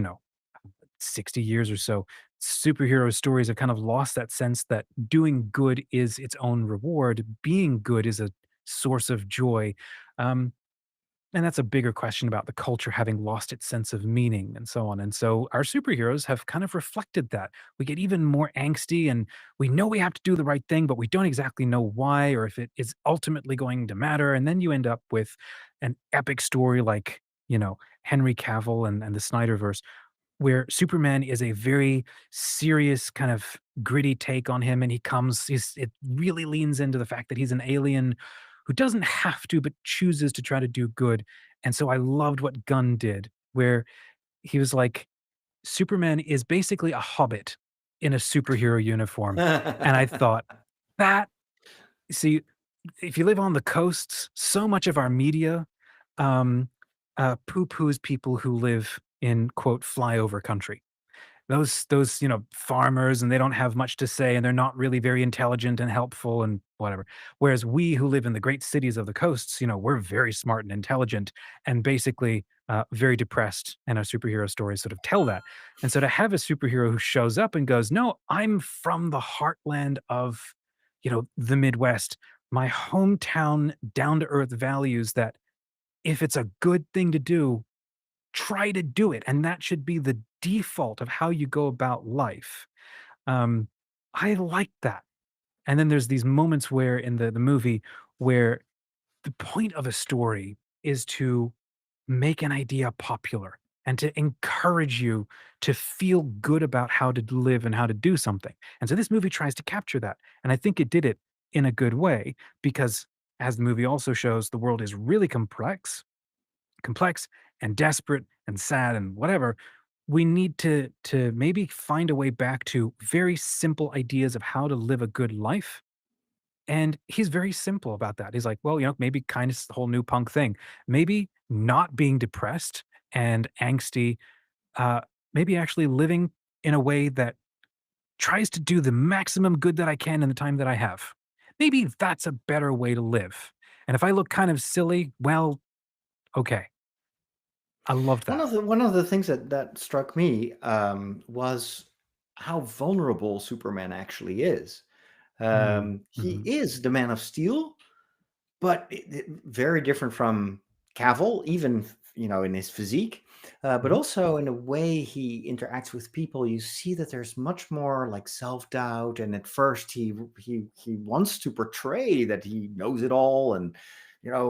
60 years or so, superhero stories have kind of lost that sense that doing good is its own reward. Being good is a source of joy. Um, and that's a bigger question about the culture having lost its sense of meaning and so on. And so our superheroes have kind of reflected that. We get even more angsty and we know we have to do the right thing, but we don't exactly know why or if it is ultimately going to matter. And then you end up with an epic story like, Henry Cavill and the Snyderverse, where Superman is a very serious kind of gritty take on him, and it really leans into the fact that he's an alien who doesn't have to, but chooses to try to do good. And so I loved what Gunn did, where he was like, Superman is basically a hobbit in a superhero uniform. And I thought, that, see, if you live on the coasts, so much of our media um, poo-poos people who live in quote flyover country, those farmers, and they don't have much to say and they're not really very intelligent and helpful and whatever, whereas we who live in the great cities of the coasts, we're very smart and intelligent and basically very depressed, and our superhero stories sort of tell that. And so to have a superhero who shows up and goes, no, I'm from the heartland of the Midwest, my hometown down to earth values, that if it's a good thing to do, try to do it, and that should be the default of how you go about life. Um, I like that. And then there's these moments where in the movie where the point of a story is to make an idea popular and to encourage you to feel good about how to live and how to do something. And so this movie tries to capture that. And I think it did it in a good way because, as the movie also shows, the world is really complex and desperate and sad and whatever. We need to maybe find a way back to very simple ideas of how to live a good life. And he's very simple about that. He's like, well, maybe kindness is the whole new punk thing. Maybe not being depressed and angsty, uh, maybe actually living in a way that tries to do the maximum good that I can in the time that I have. Maybe that's a better way to live. And if I look kind of silly, well, okay. I loved that. One of the things that struck me was how vulnerable Superman actually is. Mm, He mhm, is the Man of Steel, but very different from Cavill, even in his physique, but mhm, also in the way he interacts with people. You see that there's much more like self doubt, and at first he wants to portray that he knows it all and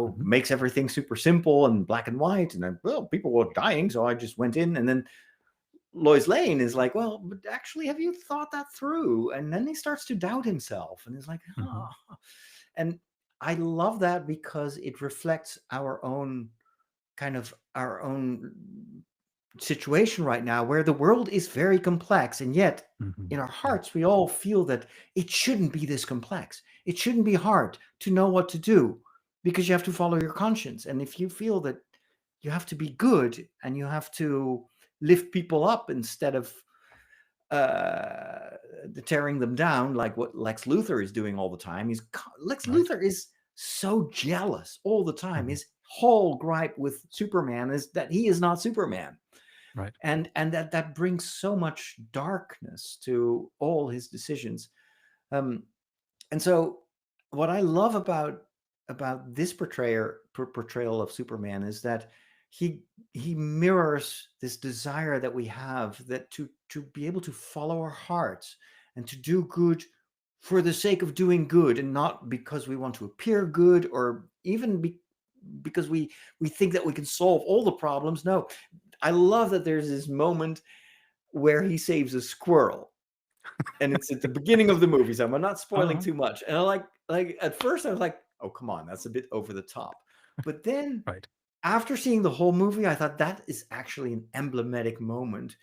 mhm, makes everything super simple and black and white. And then, well, people were dying, so I just went in, and then Lois Lane is like, well, but actually, have you thought that through? And then he starts to doubt himself and is like, mhm, oh. And I love that because it reflects our own situation right now where the world is very complex. And yet, mhm. in our Yeah. hearts, we all feel that it shouldn't be this complex. It shouldn't be hard to know what to do because you have to follow your conscience. And if you feel that you have to be good and you have to lift people up instead of tearing them down, like what Lex Luthor is doing all the time. Lex Right. Luthor is so jealous all the time. Mhm. His whole gripe with Superman is that he is not Superman, Right. and that brings so much darkness to all his decisions. Um, and so, what I love about this portrayal of Superman is that he he mirrors this desire that we have, that to be able to follow our hearts and to do good for the sake of doing good, and not because we want to appear good, or even because we think that we can solve all the problems. No, I love that there's this moment where he saves a squirrel, and it's at the beginning of the movie, so I'm not spoiling Uh-huh. too much. And I like at first I was like, oh come on, that's a bit over the top. But then Right. after seeing the whole movie, I thought that is actually an emblematic moment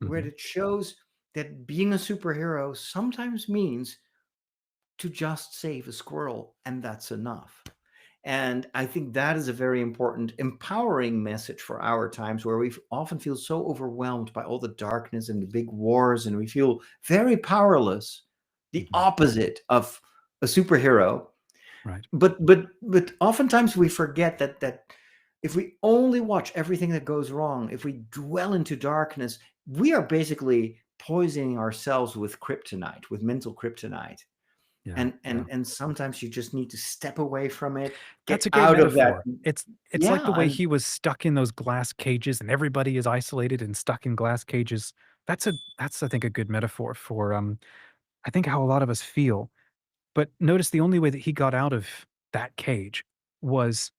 where Mhm. it shows that being a superhero sometimes means to just save a squirrel, and that's enough. And I think that is a very important, empowering message for our times, where we often feel so overwhelmed by all the darkness and the big wars, and we feel very powerless, the Mhm. opposite of a superhero. Right. But oftentimes we forget that if we only watch everything that goes wrong, if we dwell into darkness, we are basically poisoning ourselves with kryptonite, with mental kryptonite. Yeah. And sometimes you just need to step away from it, That's get a great out of that. metaphor. It's like the Yeah, way and he was stuck in those glass cages and everybody is isolated and stuck in glass cages. That's I think a good metaphor for I think how a lot of us feel. But notice the only way that he got out of that cage was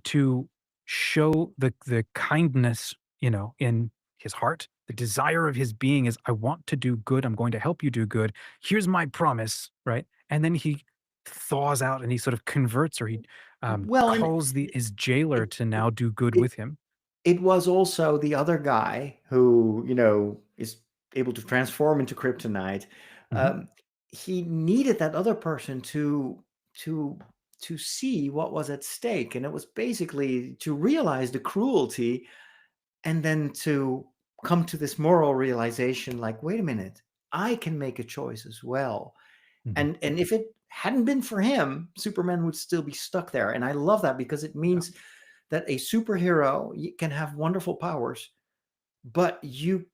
to show the kindness, in his heart. The desire of his being is, I want to do good. I'm going to help you do good. Here's my promise, right? And then he thaws out and he sort of converts, or he well, and calls his jailer it to now do good it with him. it was also the other guy who, is able to transform into kryptonite. Hmm. Um, he needed that other person to to see what was at stake, and it was basically to realize the cruelty, and then to come to this moral realization, like, wait a minute, I can make a choice as well. Hmm. And if it hadn't been for him, Superman would still be stuck there. And I love that, because it Yeah. means that a superhero can have wonderful powers, but you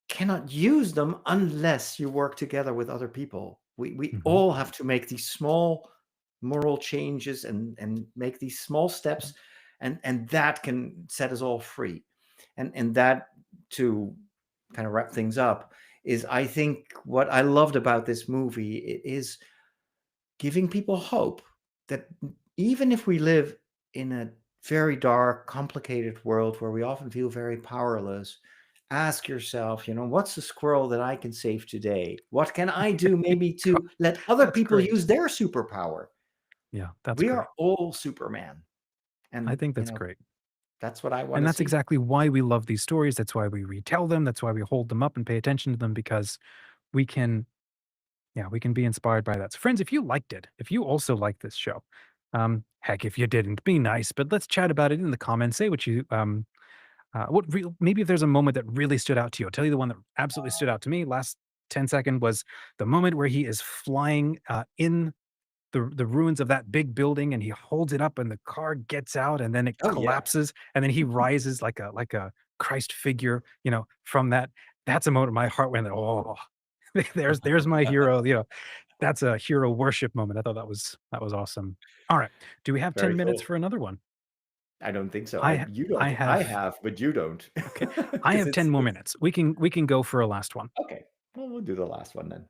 cannot use them unless you work together with other people. We Hmm. all have to make these small moral changes, and make these small steps, and that can set us all free. And that, to kind of wrap things up, is, I think, what I loved about this movie. It is giving people hope that even if we live in a very dark, complicated world where we often feel very powerless, ask yourself, what's the squirrel that I can save today? What can I do maybe to let other That's people great. use their superpower? Yeah, that's We great. are all Superman. I And, think that's great. that's what I want And to that's see. exactly why we love these stories. That's why we retell them. That's why we hold them up and pay attention to them, because we can, yeah, we can be inspired by that. So, friends, if you liked it, if you also like this show, heck, if you didn't, be nice, but let's chat about it in the comments. Say what you, maybe if there's a moment that really stood out to you. I'll tell you the one that absolutely stood out to me. Last 10 second was the moment where he is flying in the ruins of that big building, and he holds it up and the car gets out and then it Oh, yeah. collapses and then he rises like a Christ figure, from that. That's a moment my heart went, oh, there's my hero, that's a hero worship moment. I thought that was awesome. All right. Do we have Very 10 minutes cool. for another one? I don't think so. I You I don't. I have have, but you don't. okay. I Because have 10 more it's minutes. We can go for a last one. okay. Well, we'll do the last one then.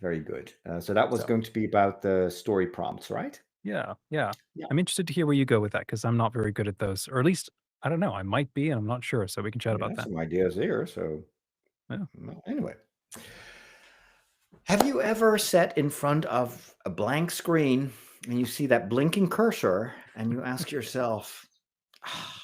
Very good. So that was So, going to be about the story prompts, right? yeah, yeah. Yeah. I'm interested to hear where you go with that, because I'm not very good at those, or at least I don't know. I might be, and I'm not sure. So we can chat You about have that. some ideas here. So, Yeah. well, anyway, have you ever sat in front of a blank screen and you see that blinking cursor and you ask yourself, "Ah,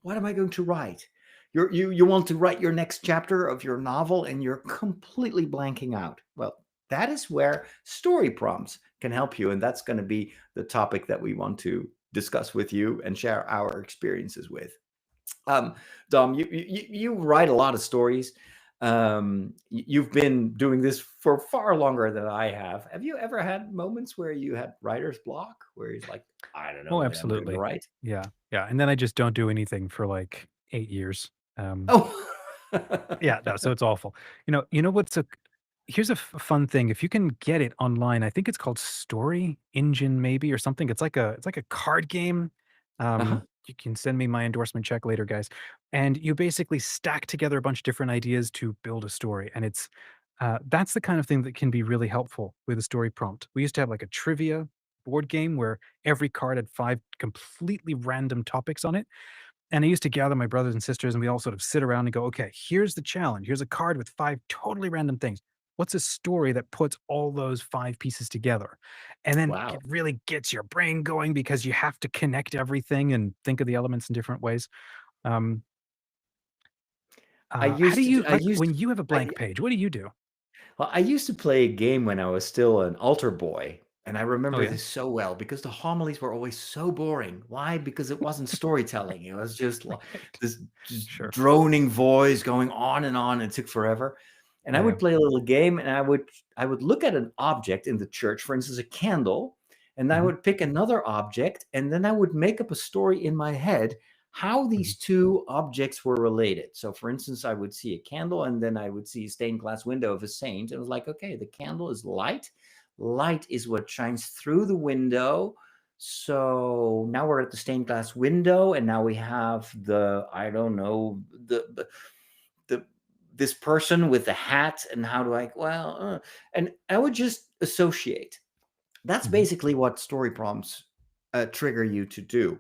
what am I going to write?" You want to write your next chapter of your novel and you're completely blanking out. Well, that is where story prompts can help you. And that's going to be the topic that we want to discuss with you and share our experiences with. Um, Dom, you write a lot of stories. You've been doing this for far longer than I have. Have you ever had moments where you had writer's block, where it's like, I don't know Oh, what I'm going to absolutely. write? Yeah, yeah, and then I just don't do anything for, like, 8 years. Oh, Yeah, no, so it's awful. You know what's a here's a fun thing, if you can get it online, I think it's called Story Engine maybe or something. It's like a card game. uh-huh. You can send me my endorsement check later, guys. And you basically stack together a bunch of different ideas to build a story, and that's the kind of thing that can be really helpful with a story prompt. We used to have, like, a trivia board game where every card had 5 completely random topics on it, and I used to gather my brothers and sisters, and we all sort of sit around and go, okay, here's the challenge. Here's a card with 5 totally random things. What's a story that puts all those 5 pieces together? And then Wow. it really gets your brain going because you have to connect everything and think of the elements in different ways. Um, how do you I like used when to, you have a I, blank page? What do you do? Well, I used to play a game when I was still an altar boy, and I Oh remember yeah, this so well because the homilies were always so boring. Why? Because it wasn't storytelling. It was just right. this just Sure. droning voice going on and on. And it took forever. And I Yeah. would play a little game, and I would look at an object in the church, for instance, a candle, and I Hmm. would pick another object, and then I would make up a story in my head how Hmm. these two objects were related. So, for instance, I would see a candle and then I would see a stained glass window of a saint. It was like, okay, the candle is light. Light is what shines through the window. So now we're at the stained glass window, and now we have I don't know, the this person with the hat, and how do I, and I would just associate. That's Hmm. basically what story prompts trigger you to do.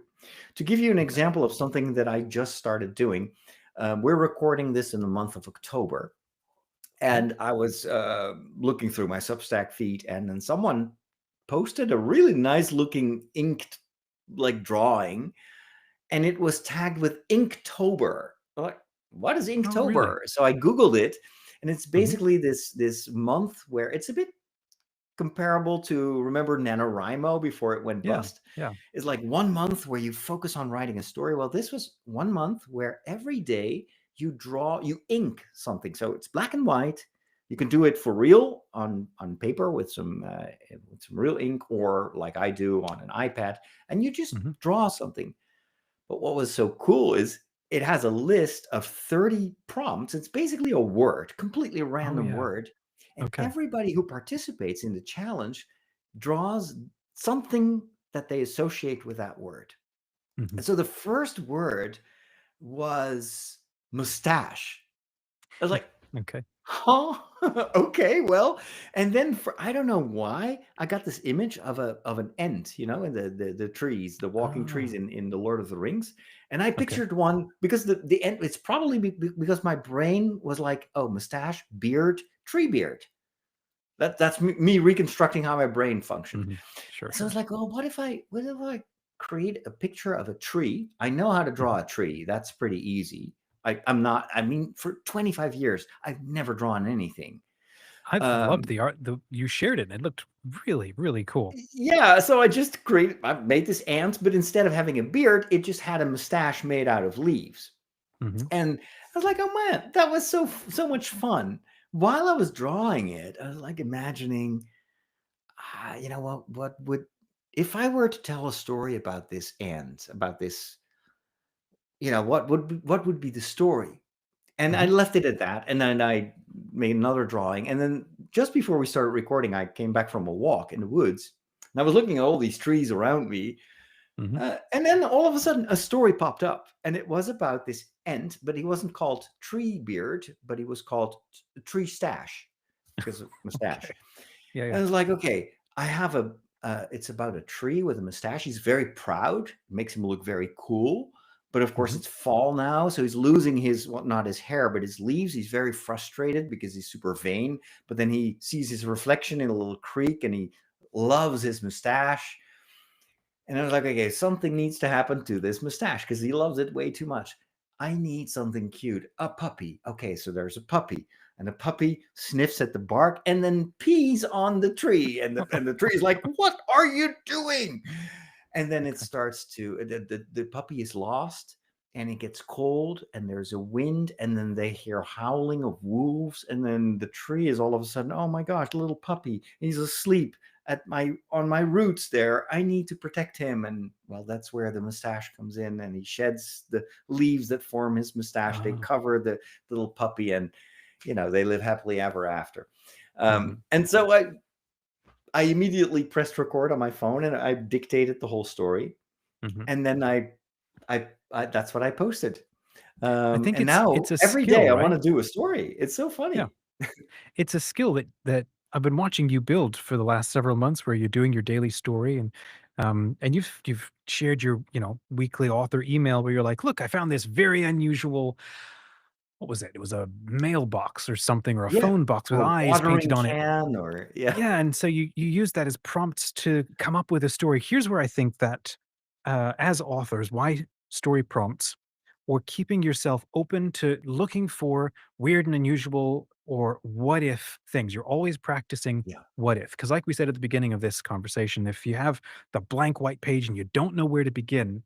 To give you an Okay. example of something that I just started doing, we're recording this in the month of October, Okay. and I was looking through my Substack feed, and then someone posted a really nice looking inked like drawing, and it was tagged with Inktober. Like, what is Oh, really? Inktober? So I Googled it, and it's Hmm. basically this month where it's a bit comparable to, remember NaNoWriMo before it went Yeah. bust? Yeah. It's like 1 month where you focus on writing a story. Well, this was 1 month where every day you ink something. So it's black and white. You can do it for real on paper with some real ink, or like I do on an iPad, and you just Hmm. draw something. But what was so cool is it has a list of 30 prompts. It's basically a word, completely Oh random yeah. word. And Okay. everybody who participates in the challenge draws something that they associate with that word. Hmm. And so the first word was mustache. I was like, Okay. huh? Okay, well, and then I don't know why I got this image of an ent, in the trees, the walking trees Ah. in the Lord of the Rings, and I Okay. pictured one because the ent. It's probably because my brain was like, oh, mustache, beard, tree beard. That's me reconstructing how my brain functioned. Mhm. Sure, So I was sure. like, well, what if I create a picture of a tree? I know how to Mhm. draw a tree. That's pretty easy. I'm not, I mean, for 25 years, I've never drawn anything. I've loved Um, the art the you shared it, and it looked really, really cool. yeah, so I made this ant, but instead of having a beard, it just had a mustache made out of leaves. Mhm. And I was like, oh man, that was so much fun. While I was drawing it, I was like imagining, what would, if I were to tell a story about this ant, about this, what would be the story? And I Mhm. left it at that. And then I made another drawing. And then just before we started recording, I came back from a walk in the woods, and I was looking at all these trees around me. Mhm. And then all of a sudden, a story popped up, and it was about this ant, but he wasn't called Tree Beard, but he was called Tree Stash because of mustache. Okay. Yeah, And yeah. I was like, okay, I have it's about a tree with a mustache. He's very proud, makes him look very cool. But of course, Mhm. it's fall now, so he's losing his, well, not his hair, but his leaves. He's very frustrated because he's super vain. But then he sees his reflection in a little creek, and he loves his mustache. And I was like, okay, something needs to happen to this mustache because he loves it way too much. I need something cute. A puppy. Okay, so there's a puppy, and the puppy sniffs at the bark and then pees on the tree. And the tree is like, what are you doing? And then it Okay. starts to, the puppy is lost, and it gets cold and there's a wind and then they hear howling of wolves and then the tree is all of a sudden, oh my gosh, little puppy, he's asleep on my roots there. I need to protect him. And well, that's where the mustache comes in, and he sheds the leaves that form his mustache. They Oh. cover the little puppy, and they live happily ever after. Mhm. And so I immediately pressed record on my phone and I dictated the whole story. Mhm. And then I that's what I posted. I think And it's now it's a every day skill, I want right? to do a story. It's so Yeah. funny. It's a skill that I've been watching you build for the last several months where you're doing your daily story and you've shared your, weekly author email where you're like, "Look, I found this very unusual." What was it? It was a mailbox or something, or a Yeah. phone box with Or eyes painted watering on it. can, or yeah. Yeah, and so you use that as prompts to come up with a story. Here's where I think that, as authors, why story prompts or keeping yourself open to looking for weird and unusual or what if things. You're always practicing Yeah. what if, because like we said at the beginning of this conversation, if you have the blank white page and you don't know where to begin,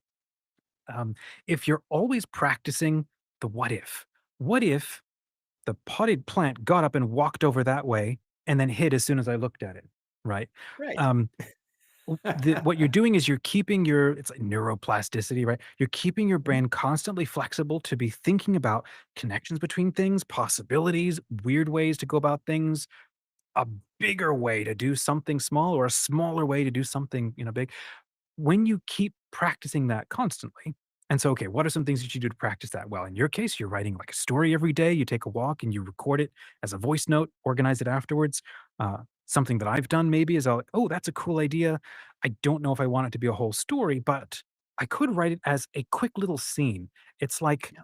if you're always practicing the what if the potted plant got up and walked over that way and then hid as soon as I looked at it, right? Right. Um, what you're doing is you're keeping it's like neuroplasticity, right? You're keeping your brain constantly flexible to be thinking about connections between things, possibilities, weird ways to go about things, a bigger way to do something small or a smaller way to do something, big. When you keep practicing that constantly, and so, okay, what are some things that you do to practice that? Well, in your case, you're writing like a story every day. You take a walk and you record it as a voice note, organize it afterwards. Something that I've done maybe is I'll like, oh, that's a cool idea. I don't know if I want it to be a whole story, but I could write it as a quick little scene. It's Yeah.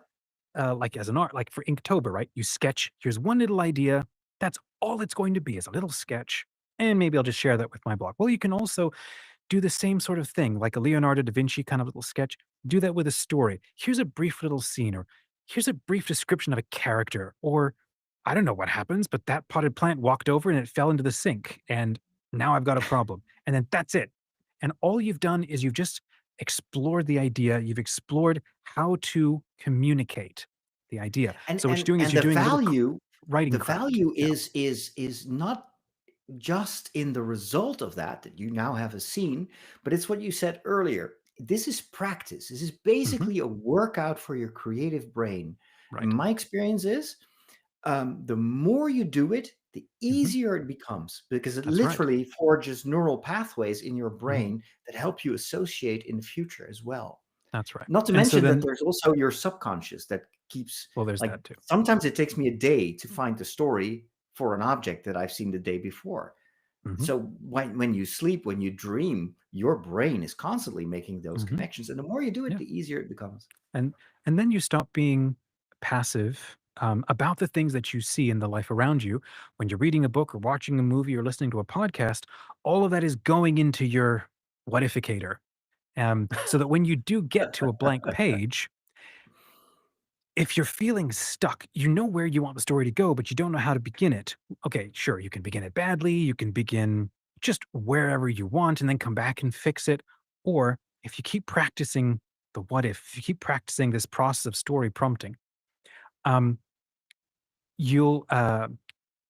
like as an art, like for Inktober, right? You sketch. Here's one little idea. That's all it's going to be is a little sketch, and maybe I'll just share that with my blog. Well, you can also do the same sort of thing, like a Leonardo da Vinci kind of little sketch. Do that with a story. Here's a brief little scene, or here's a brief description of a character, or I don't know what happens, but that potted plant walked over and it fell into the sink, and now I've got a problem. And then that's it. And all you've done is you've just explored the idea. You've explored how to communicate the idea. And So what you're and doing is and you're the doing a little value writing the craft. value Yeah. is not just in the result of that you now have a scene, but it's what you said earlier. This is practice. This is Hmm. basically a workout for your creative brain. And Right. my experience is, the more you do it, the Hmm. easier it becomes, because it That's right. literally forges neural pathways in your Hmm. brain that help you associate in the future as well. That's right. Not to And so mention that then, there's also your subconscious that keeps, well, there's like, that too. sometimes it takes me a day to find the story for an object that I've seen the day before. Mhm, So when you sleep, when you dream, your brain is constantly making those mhm, connections. And the more you do it, yeah, the easier it becomes. and and then you stop being passive, about the things that you see in the life around you. When you're reading a book or watching a movie or listening to a podcast, all of that is going into your Whatificator, so that when you do get to a blank page, if you're feeling stuck, you know where you want the story to go, but you don't know how to begin it. Okay, sure, you can begin it badly, you can begin just wherever you want and then come back and fix it. Or if you keep practicing the what if you keep practicing this process of story prompting, um, you'll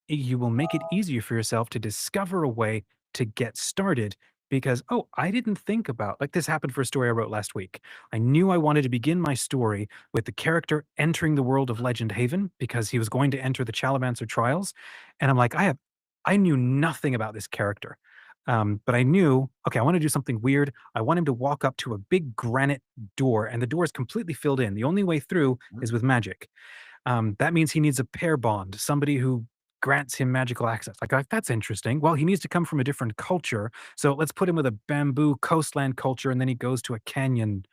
you will make it easier for yourself to discover a way to get started because, oh, I didn't think about, like, this happened for a story I wrote last week. I knew I wanted to begin my story with the character entering the world of Legend Haven because he was going to enter the Chalamancer trials. And I'm like, I knew nothing about this character. But I knew, okay, I want to do something weird. I want him to walk up to a big granite door, and the door is completely filled in. The only way through is with magic. That means he needs a pair bond, somebody who grants him magical access. Like, that's interesting. Well, he needs to come from a different culture. So let's put him with a bamboo coastland culture, and then he goes to a canyon,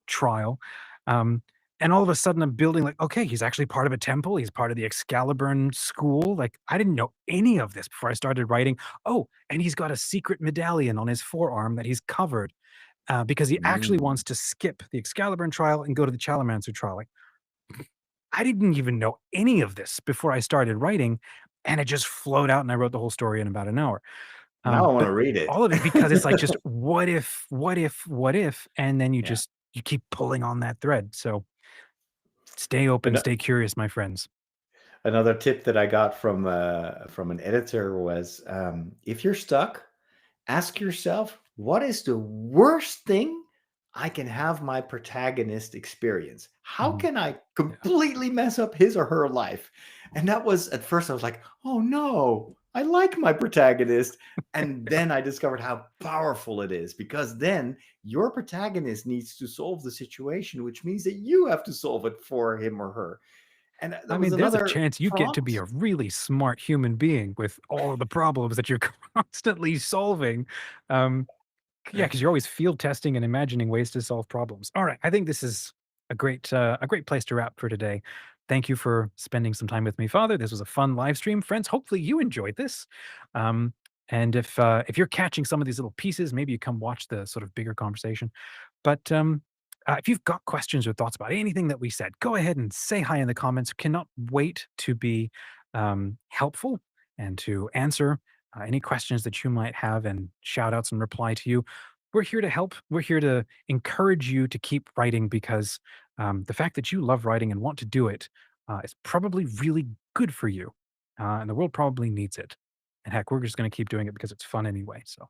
trial. Um, and all of a sudden, I'm building like, okay, he's actually part of a temple. He's part of the Excalibur school. Like, I didn't know any of this before I started writing. Oh, and he's got a secret medallion on his forearm that he's covered because he actually Mm. wants to skip the Excalibur trial and go to the Chalamancer trial. Like, I didn't even know any of this before I started writing, and it just flowed out, and I wrote the whole story in about an hour. Now I want But to read it. all of it because it's like just what if, and then you Yeah. just you keep pulling on that thread. So Stay open, Ano- stay curious, my friends. Another tip that I got from an editor was, if you're stuck, ask yourself, what is the worst thing I can have my protagonist experience? How Mhm. can I Yeah. completely mess up his or her life? And that was at first I was like, oh no, I like my protagonist. And then I discovered how powerful it is, because then your protagonist needs to solve the situation, which means that you have to solve it for him or her. And I that was mean, there's a another chance you get to be prompt. a really smart human being with all of the problems that you're constantly solving. Um, yeah, because you're always field testing and imagining ways to solve problems. All right, I think this is a great place to wrap for today. Thank you for spending some time with me, Father. This was a fun live stream, friends. Hopefully, you enjoyed this. Um, and if you're catching some of these little pieces, maybe you come watch the sort of bigger conversation. But if you've got questions or thoughts about anything that we said, go ahead and say hi in the comments. Cannot wait to be helpful and to answer any questions that you might have and shout outs and reply to you. We're here to help. We're here to encourage you to keep writing because the fact that you love writing and want to do it is probably really good for you. And the world probably needs it. And heck, we're just going to keep doing it because it's fun anyway. So